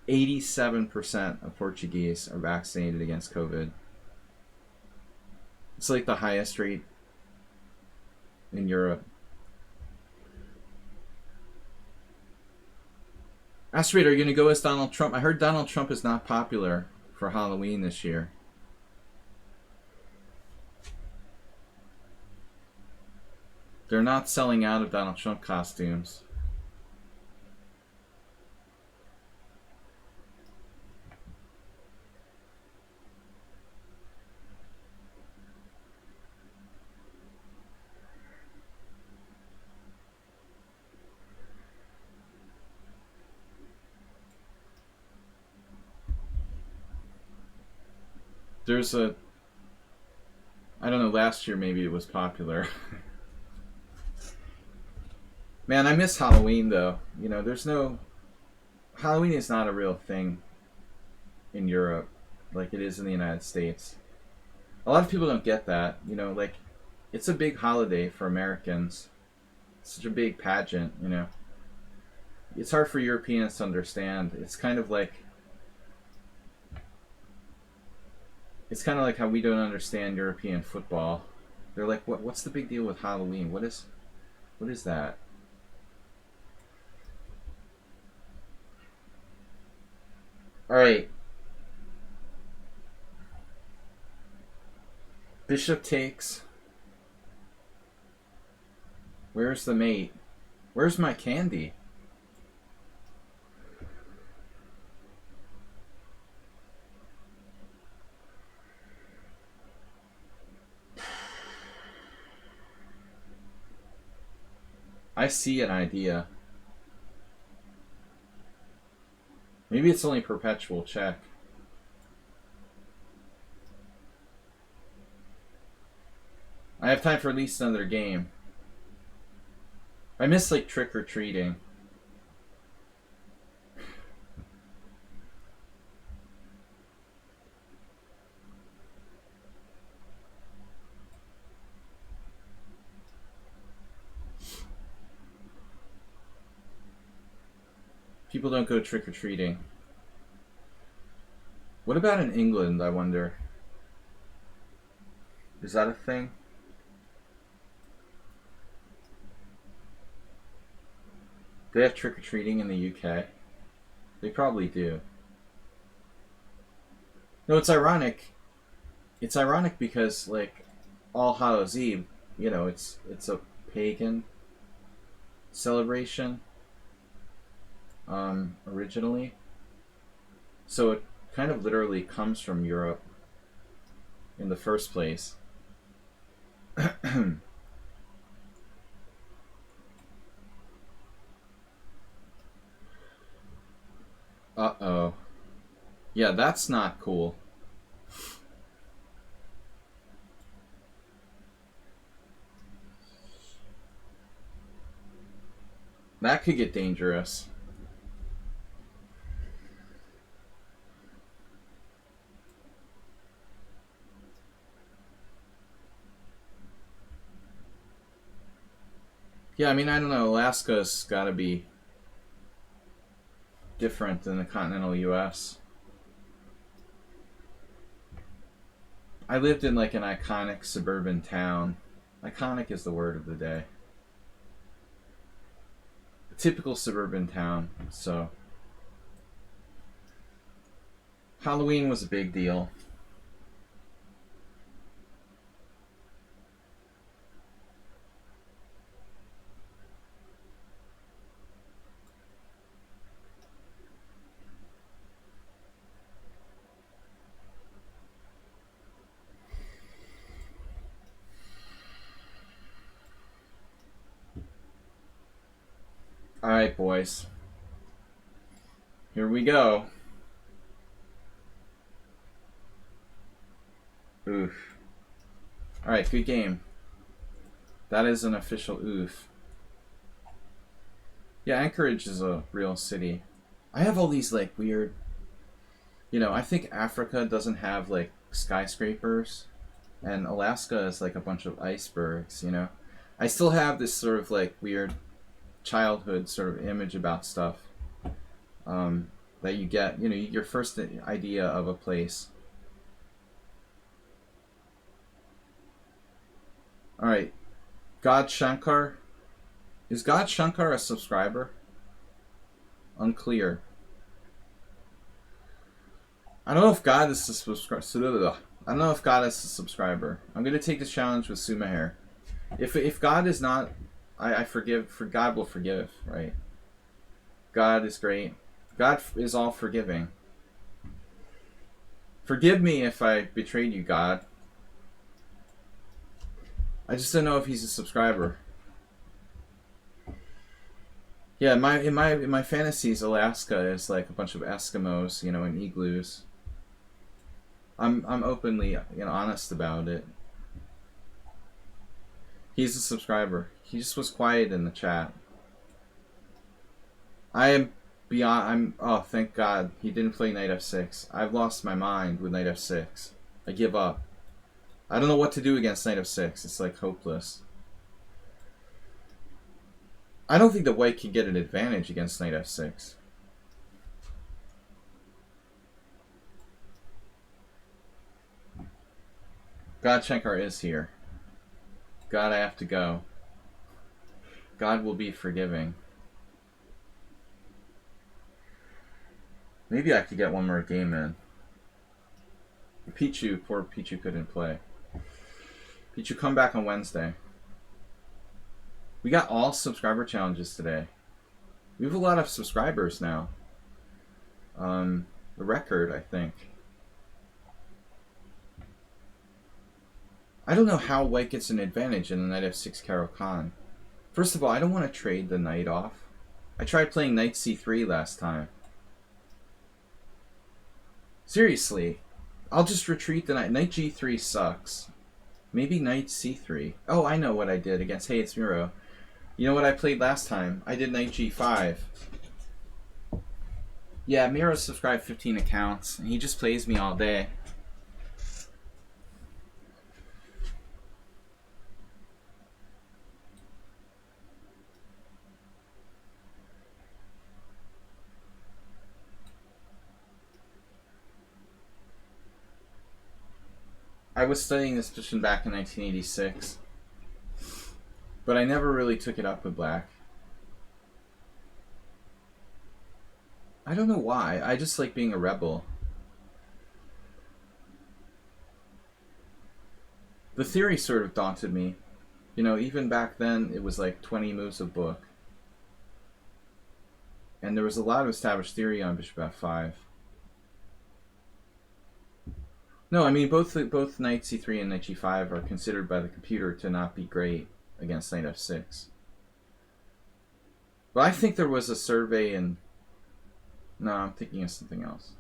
87% of Portuguese are vaccinated against COVID. It's like the highest rate in Europe. Asteroid, are you going to go as Donald Trump? I heard Donald Trump is not popular for Halloween this year. They're not selling out of Donald Trump costumes. There's a... I don't know, last year maybe it was popular. Man, I miss Halloween though. There's no... Halloween is not a real thing in Europe like it is in the United States. A lot of people don't get that. Like, it's a big holiday for Americans. It's such a big pageant, It's hard for Europeans to understand. It's kind of like how we don't understand European football. They're like, what's the big deal with Halloween? What is that? All right. Bishop takes. Where's the mate? Where's my candy? I see an idea. Maybe it's only perpetual check. I have time for at least another game. I miss like trick-or-treating. People don't go trick-or-treating. What about in England, I wonder? Is that a thing? Do they have trick-or-treating in the UK? They probably do. No, it's ironic. It's ironic because, like, All Hallows Eve, you know, it's a pagan celebration, originally. So it kind of literally comes from Europe in the first place. Uh-oh. Yeah, that's not cool. That could get dangerous. Yeah, I mean, I don't know. Alaska's got to be different than the continental U.S. I lived in like an iconic suburban town. Iconic is the word of the day. A typical suburban town. So Halloween was a big deal. Alright, boys. Here we go. Oof. Alright, good game. That is an official oof. Yeah, Anchorage is a real city. I have all these, like, weird... You know, I think Africa doesn't have, like, skyscrapers. And Alaska is, like, a bunch of icebergs, you know? I still have this sort of, like, weird childhood sort of image about stuff. That you get, you know, your first idea of a place. Alright. God Shankar. Is God Shankar a subscriber? Unclear. I don't know if God is a subscriber. I don't know if God is a subscriber. I'm going to take this challenge with Sumahair. If God is not, I forgive. For God will forgive, right? God is great. God is all forgiving. Forgive me if I betrayed you, God. I just don't know if he's a subscriber. Yeah, in my fantasies, Alaska is like a bunch of Eskimos, you know, in igloos. I'm openly, you know, honest about it. He's a subscriber. He just was quiet in the chat. I am beyond. Oh, thank God he didn't play knight f6. I've lost my mind with knight f6. I give up. I don't know what to do against knight f6. It's like hopeless. I don't think the white can get an advantage against knight f6. God Shankar is here. God, I have to go. God will be forgiving. Maybe I could get one more game in. Pichu, poor Pichu couldn't play. Pichu, come back on Wednesday. We got all subscriber challenges today. We have a lot of subscribers now. The record, I think. I don't know how white gets an advantage in the knight f6 Caro-Kann. First of all, I don't want to trade the knight off. I tried playing knight c3 last time. Seriously, I'll just retreat the knight. Knight g3 sucks. Maybe knight c3. Oh, I know what I did against... Hey, it's Miro. You know what I played last time? I did knight g5. Yeah, Miro subscribed 15 accounts, and he just plays me all day. I was studying this position back in 1986, but I never really took it up with black. I don't know why. I just like being a rebel. The theory sort of daunted me. You know, even back then, it was like 20 moves of book. And there was a lot of established theory on bishop f5. No, I mean, both knight c3 and knight g5 are considered by the computer to not be great against knight f6. But I think there was a survey in... No, I'm thinking of something else.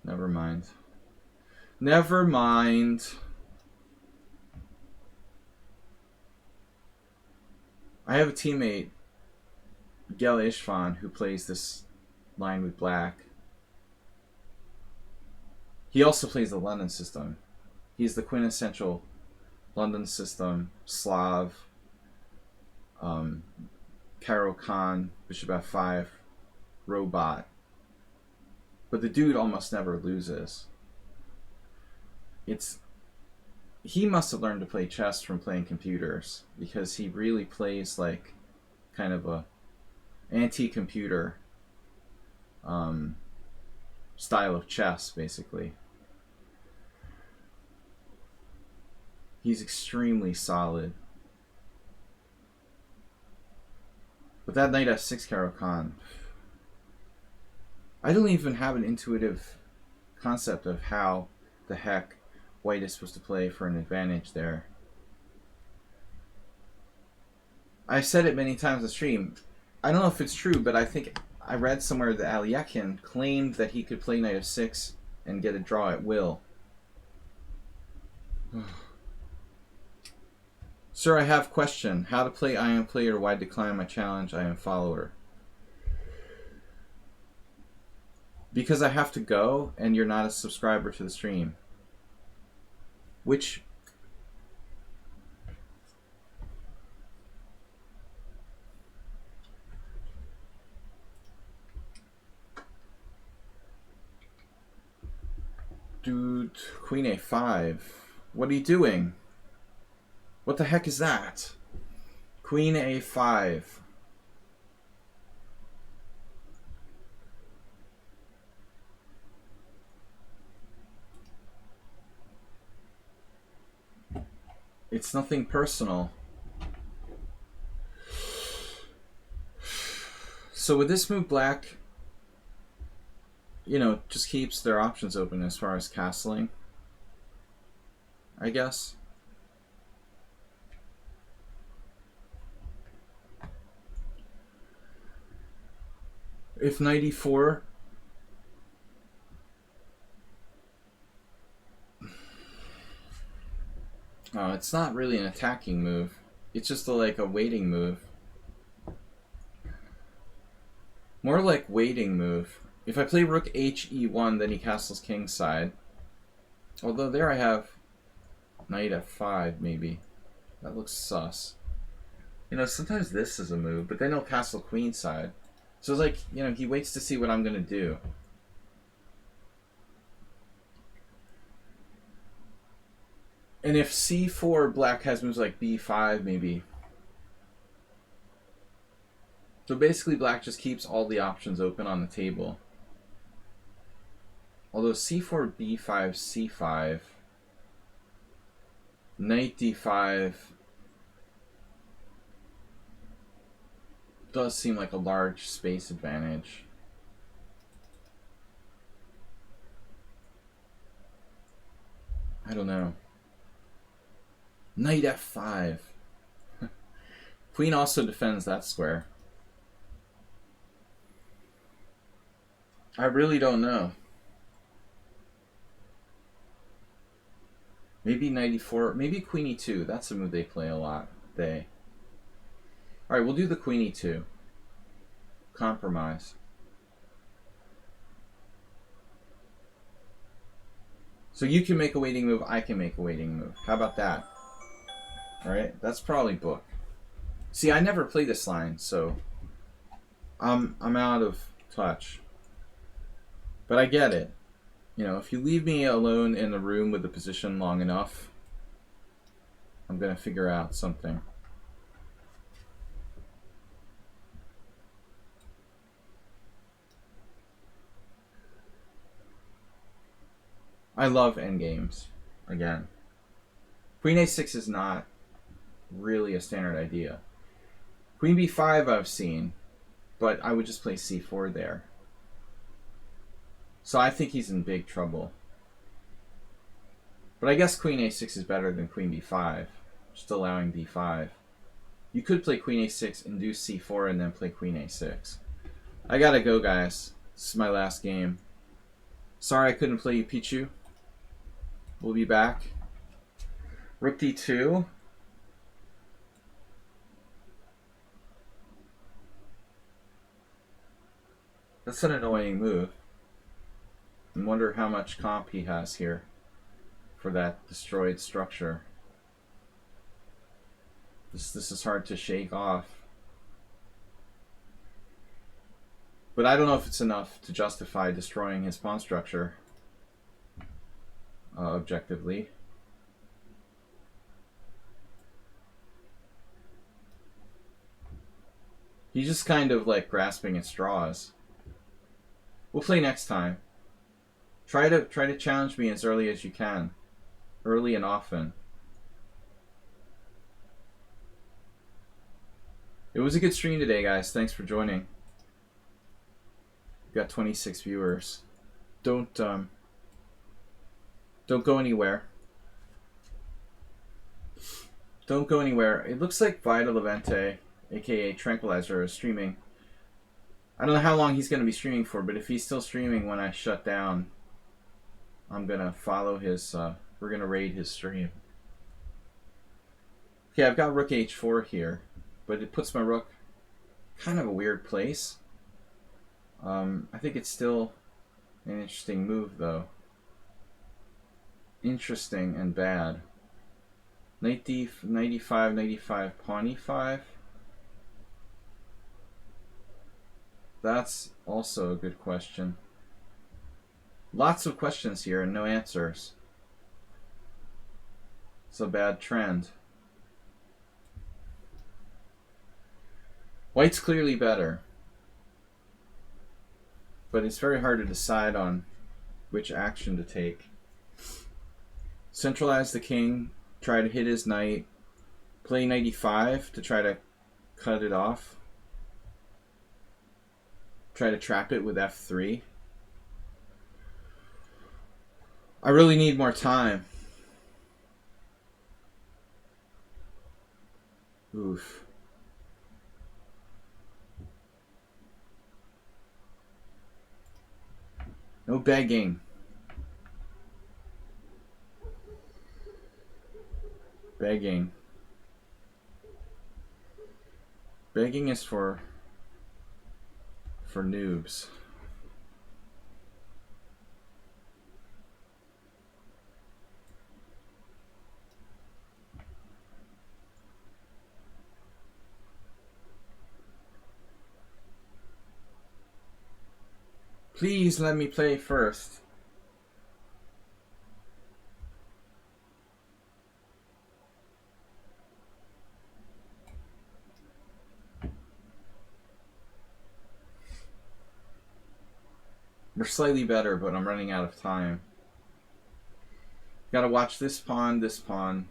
Never mind. Never mind. I have a teammate, Gel Ishvan, who plays this line with black. He also plays the London system. He's the quintessential London system, Slav, Caro Khan, bishop f5, robot. But the dude almost never loses. He must have learned to play chess from playing computers, because he really plays like kind of a anti-computer style of chess, basically. He's extremely solid. But that knight f6 Caro Khan, I don't even have an intuitive concept of how the heck white is supposed to play for an advantage there. I've said it many times on stream. I don't know if it's true, but I think I read somewhere that Aliekin claimed that he could play knight f6 and get a draw at will. Sir, I have question. How to play I am player, why decline my challenge, I am follower? Because I have to go and you're not a subscriber to the stream. Which... Dude, queen a5. What are you doing? What the heck is that? Queen a5. It's nothing personal. So with this move, black, you know, just keeps their options open as far as castling, I guess. If knight e4, it's not really an attacking move. It's just like a waiting move. More like waiting move. If I play rook h e1, then he castles kingside. Although there I have knight f5, maybe. That looks sus. You know, sometimes this is a move, but then he'll castle queenside. So it's like, you know, he waits to see what I'm going to do. And if c4, black has moves like b5, maybe. So basically, black just keeps all the options open on the table. Although c4, b5, c5, knight d5 does seem like a large space advantage. I don't know. Knight f5. Queen also defends that square. I really don't know. Maybe knight e4. Maybe queen e2. That's a move they play a lot. Alright, we'll do the queen e2. Compromise. So you can make a waiting move, I can make a waiting move. How about that? Alright, that's probably book. See, I never play this line, so I'm out of touch. But I get it. You know, if you leave me alone in the room with the position long enough, I'm going to figure out something. I love endgames. Again, Queen A6 is not really a standard idea. Queen B5 I've seen, but I would just play C4 there. So I think he's in big trouble. But I guess Queen A6 is better than Queen B5, just allowing B5. You could play Queen A6, induce C4, and then play Queen A6. I gotta go, guys. This is my last game. Sorry I couldn't play you, Pichu. We'll be back. Rook D2. That's an annoying move. I wonder how much comp he has here for that destroyed structure. This is hard to shake off. But I don't know if it's enough to justify destroying his pawn structure objectively. He's just kind of like grasping at straws. We'll play next time. Try to challenge me as early as you can. Early and often. It was a good stream today, guys. Thanks for joining. We've got 26 viewers. Don't go anywhere. Don't go anywhere. It looks like Vita Levente, aka Tranquilizer, is streaming. I don't know how long he's going to be streaming for, but if he's still streaming when I shut down, I'm going to follow his, we're going to raid his stream. Okay, I've got Rook H4 here, but it puts my rook kind of a weird place. I think it's still an interesting move, though. Interesting and bad. Knight D, knight E5, knight E5, pawn E5. That's also a good question. Lots of questions here and no answers. It's a bad trend. White's clearly better, but it's very hard to decide on which action to take. Centralize the king, try to hit his knight, play knight E5 to try to cut it off. Try to trap it with F3. I really need more time. Oof. No begging. Begging. Begging is for noobs. Please let me play first. We're slightly better, but I'm running out of time. Gotta watch this pawn, this pawn.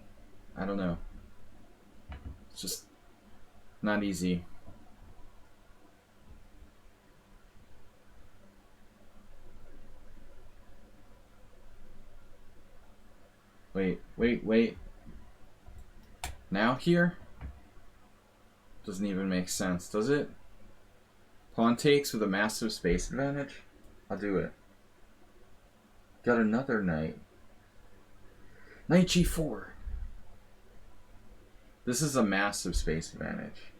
I don't know. It's just not easy. Wait. Now here? Doesn't even make sense, does it? Pawn takes with a massive space advantage? I'll do it. Got another knight. Knight G4. This is a massive space advantage.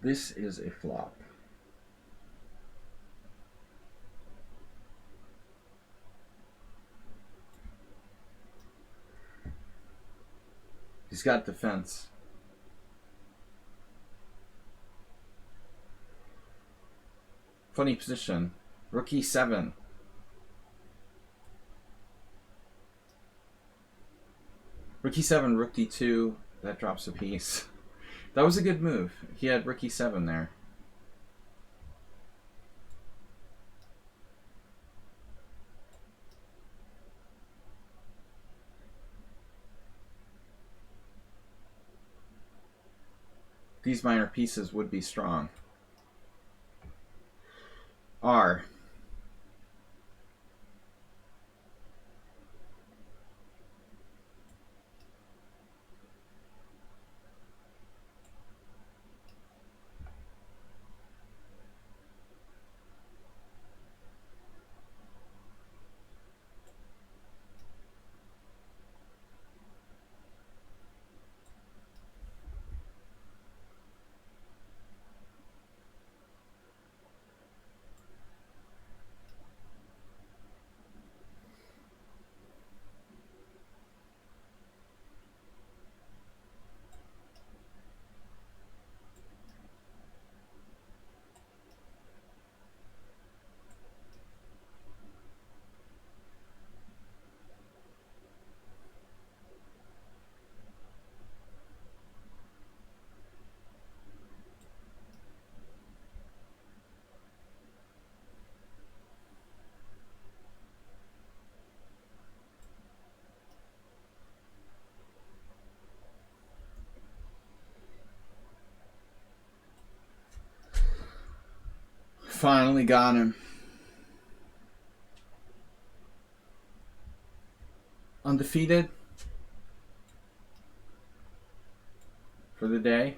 This is a flop. He's got defense. Funny position. Rook e7. Rook e7, rook d2. That drops a piece. That was a good move. He had rook e7 there. These minor pieces would be strong. R. Finally got him. Undefeated for the day.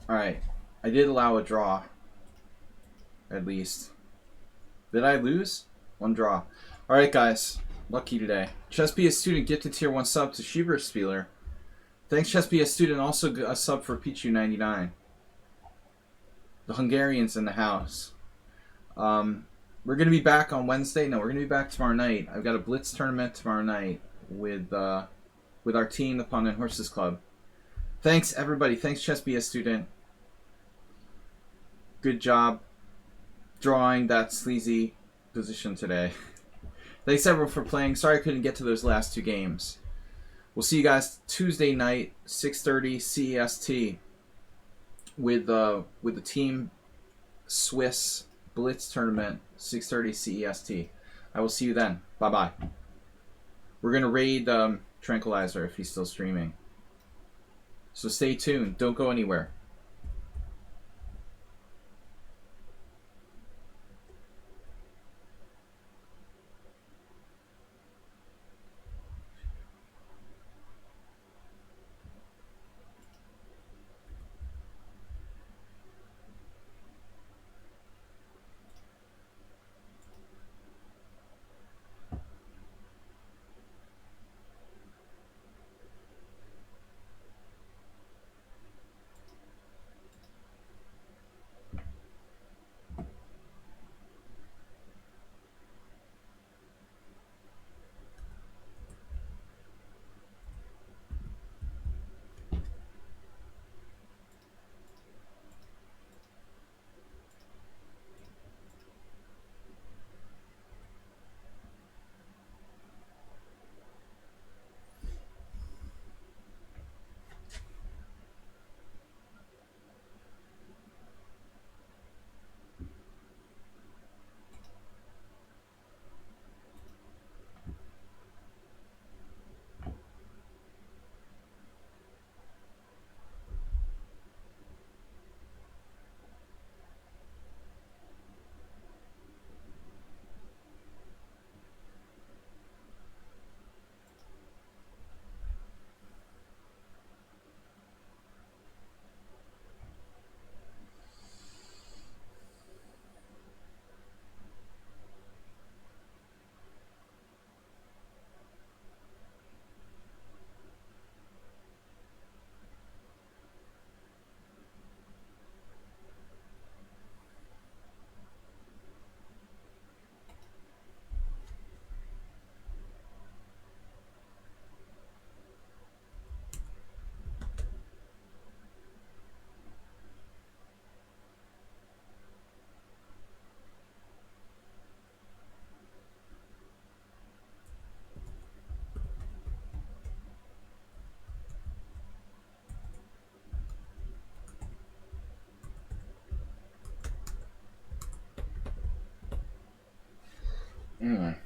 Alright. I did allow a draw. At least. Did I lose? One draw. Alright, guys. Lucky today. ChessBS student gifted tier 1 sub to Schieberspieler. Thanks, ChessBS student. Also a sub for Pichu99. The Hungarians in the house. We're going to be back on Wednesday. No, we're going to be back tomorrow night. I've got a Blitz tournament tomorrow night with our team, the Pawn and Horses Club. Thanks, everybody. Thanks, ChessBS student. Good job drawing that sleazy position today. Thanks, everyone, for playing. Sorry I couldn't get to those last two games. We'll see you guys Tuesday night, 6:30 CEST, with the Team Swiss Blitz tournament, 6:30 CEST. I will see you then. Bye-bye. We're going to raid Tranquilizer if he's still streaming. So stay tuned. Don't go anywhere. Anyway.